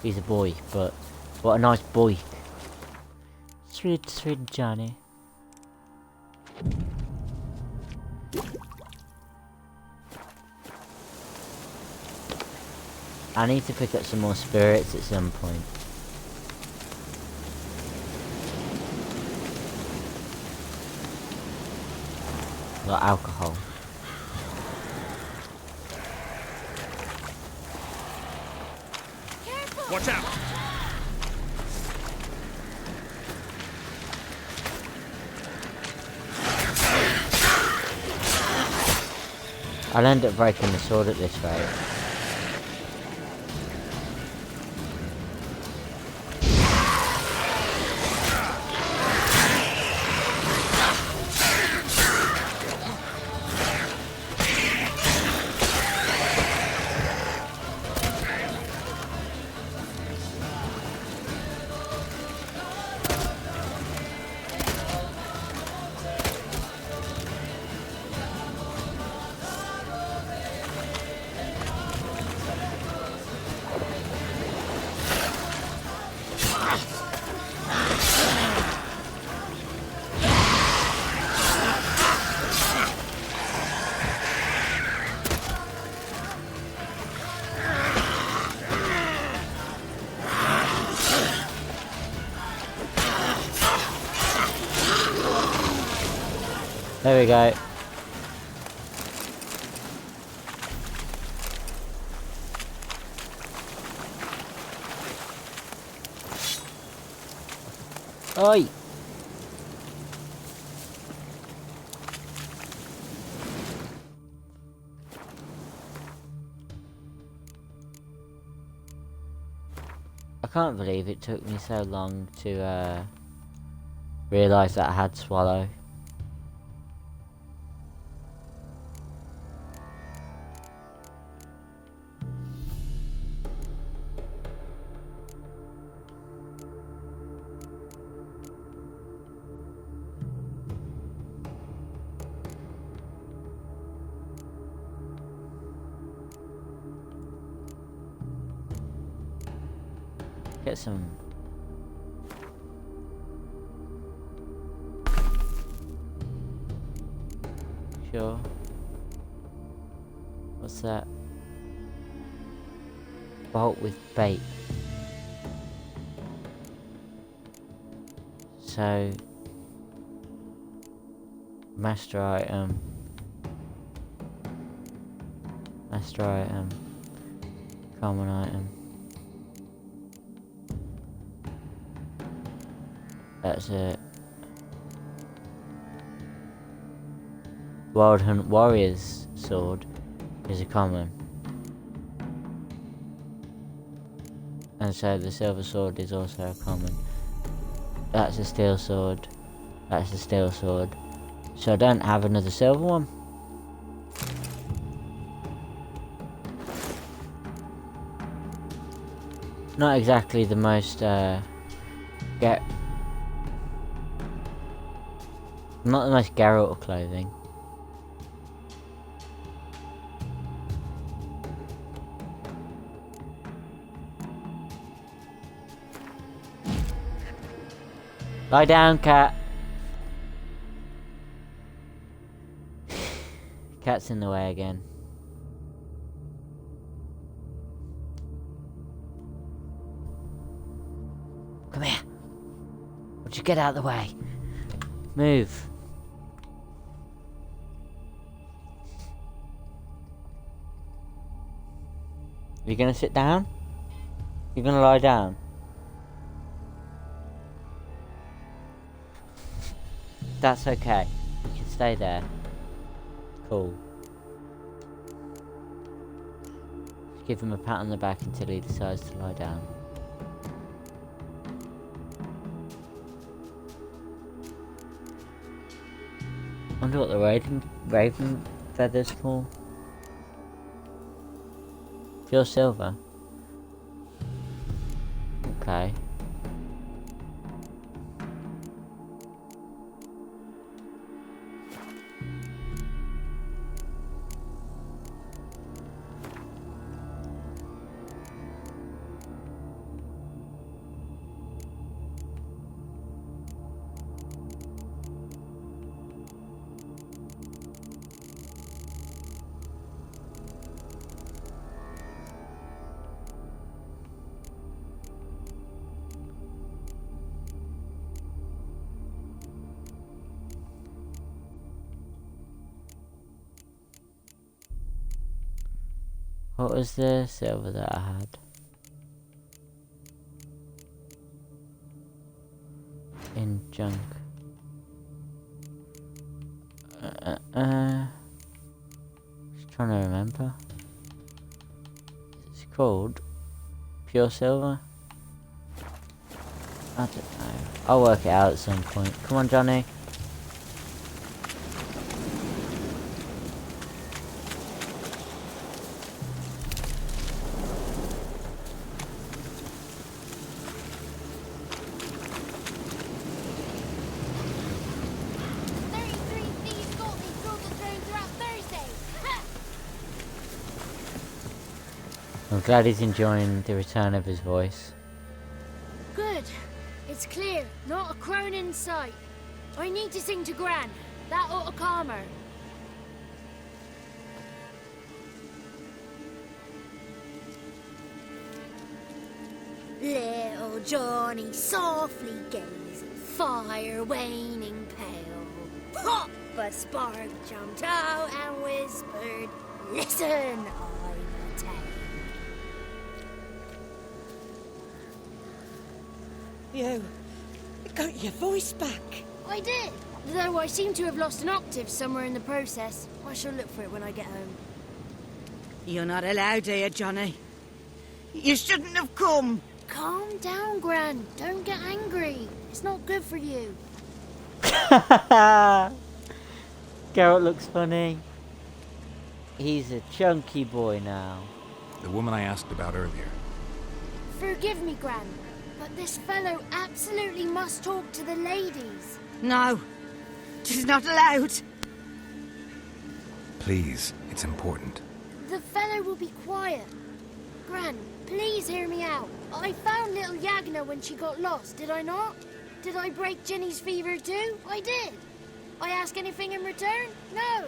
He's a boy, but what a nice boy. Sweet, sweet Johnny. I need to pick up some more spirits at some point. Like alcohol. Watch out! I'll end up breaking the sword at this rate. There we go. Oi! I can't believe it took me so long to realise that I had Swallow. Get some. Sure. What's that? Bolt with bait. So, master item. Master item. Common item. That's it. Wild Hunt Warrior's sword is a common. And so the silver sword is also a common. That's a steel sword. That's a steel sword. So I don't have another silver one. Not exactly the most Not the most Geralt clothing. Lie down, cat. Cat's in the way again. Come here. Would you get out of the way? Move. Are you gonna sit down? You're gonna lie down? That's okay. You can stay there. Cool. Just give him a pat on the back until he decides to lie down. Wonder what the raven feathers for. Pure silver. Okay. What was the silver that I had? In junk. Just trying to remember. It's called pure silver? I don't know. I'll work it out at some point. Come on, Johnny. I'm glad he's enjoying the return of his voice. Good. It's clear. Not a crone in sight. I need to sing to Gran. That ought to calm her. Little Johnny softly gazed, fire waning pale. Pop! A spark jumped out and whispered, "Listen, I'm a tale." You got your voice back. I did. Though I seem to have lost an octave somewhere in the process. I shall look for it when I get home. You're not allowed here, Johnny. You shouldn't have come. Calm down, Gran. Don't get angry. It's not good for you. Geralt looks funny. He's a chunky boy now. The woman I asked about earlier. Forgive me, Gran, but this fellow absolutely must talk to the ladies. No, she's not allowed. Please, it's important. The fellow will be quiet. Gran, please hear me out. I found little Yagna when she got lost, did I not? Did I break Jenny's fever too? I did. I ask anything in return? No.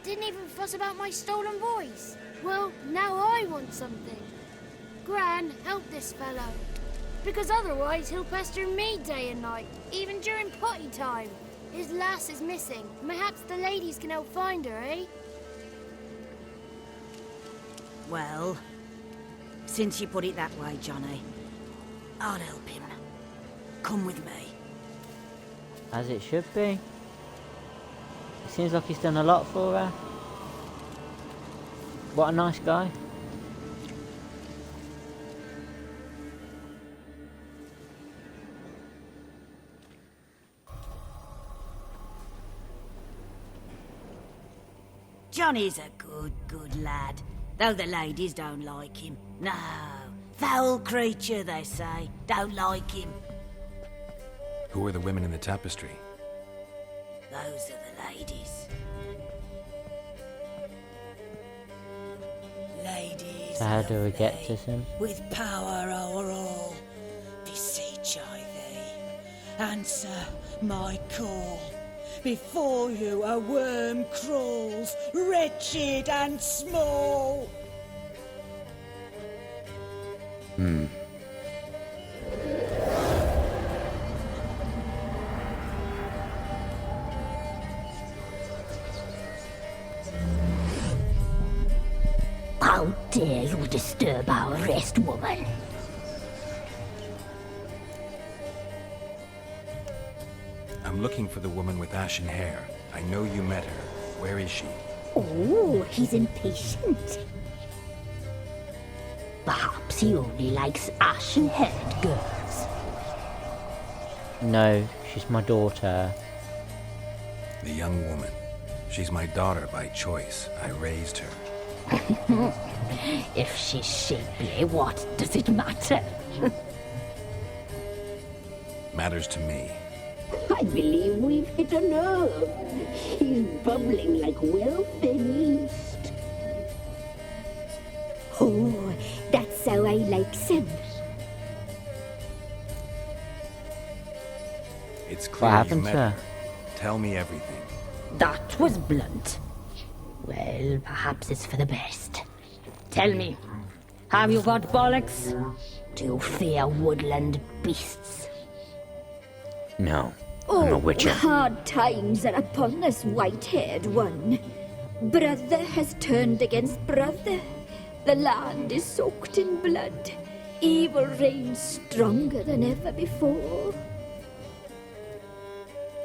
Didn't even fuss about my stolen voice. Well, now I want something. Gran, help this fellow. Because otherwise he'll pester me day and night, even during potty time. His lass is missing. Perhaps the ladies can help find her, eh? Well, since you put it that way, Johnny, I'll help him. Come with me. As it should be. It seems like he's done a lot for her. What a nice guy. Johnny's a good lad, though the ladies don't like him. No, foul creature, they say. Don't like him. Who are the women in the tapestry? Those are the ladies. Ladies. So how of do we get thee, to them? with power o'er all, beseech I thee, answer my call. Before you a worm crawls, wretched and small. How dare you disturb our rest, woman? I'm looking for the woman with ashen hair. I know you met her. Where is she? Oh, he's impatient. Perhaps he only likes ashen-haired girls. No, she's my daughter. The young woman. She's my daughter by choice. I raised her. If she's shapely, what does it matter? Matters to me. I believe we've hit a nerve. He's bubbling like well-fed yeast. Oh, that's how I like him. It's What clear you happened met to her? her. Tell me everything. That was blunt. Well, perhaps it's for the best. Tell me, have you got bollocks? Do you fear woodland beasts? No, I'm a witcher. Hard times are upon us, white-haired one. Brother has turned against brother. The land is soaked in blood. Evil reigns stronger than ever before.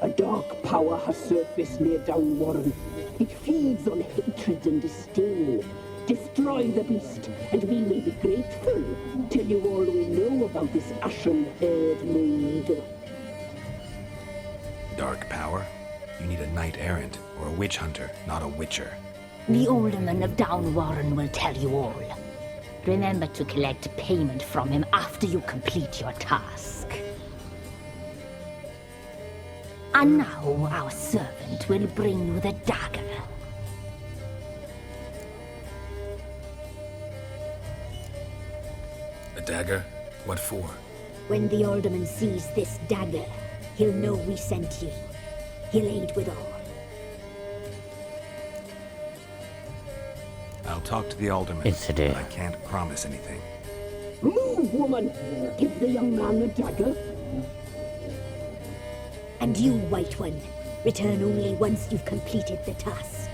A dark power has surfaced near Downwarren. It feeds on hatred and disdain. Destroy the beast, and we may be grateful. Tell you all we know about this ashen-haired maid. Dark power? You need a knight-errant or a witch hunter, not a witcher. The alderman of Downwarren will tell you all. Remember to collect payment from him after you complete your task. And now our servant will bring you the dagger. A dagger? What for? When the alderman sees this dagger, he'll know we sent you. He'll aid with all. I'll talk to the alderman. It's a do. But I can't promise anything. Move, woman! Give the young man the dagger. And you, White One, return only once you've completed the task.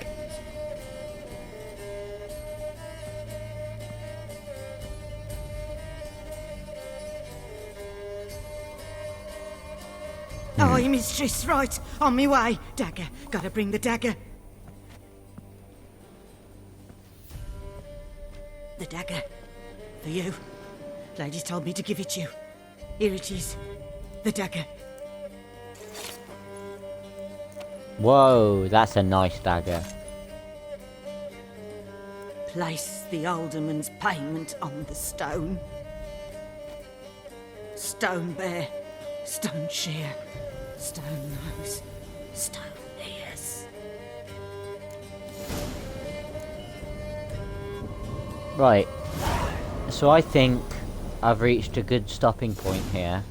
Aye, mistress, right. On me way. Dagger. Gotta bring the dagger. The dagger. For you. Ladies told me to give it you. Here it is. The dagger. Whoa, that's a nice dagger. Place the alderman's payment on the stone. Stone bear. Stone shear. Stone nose. Stone ears. Right. So I think I've reached a good stopping point here.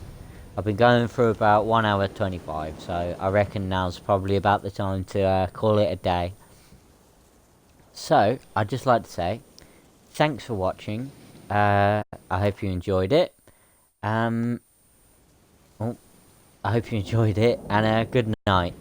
I've been going for about 1 hour 25, so I reckon now's probably about the time to call it a day. So, I'd just like to say, thanks for watching. I hope you enjoyed it. I hope you enjoyed it, and good night.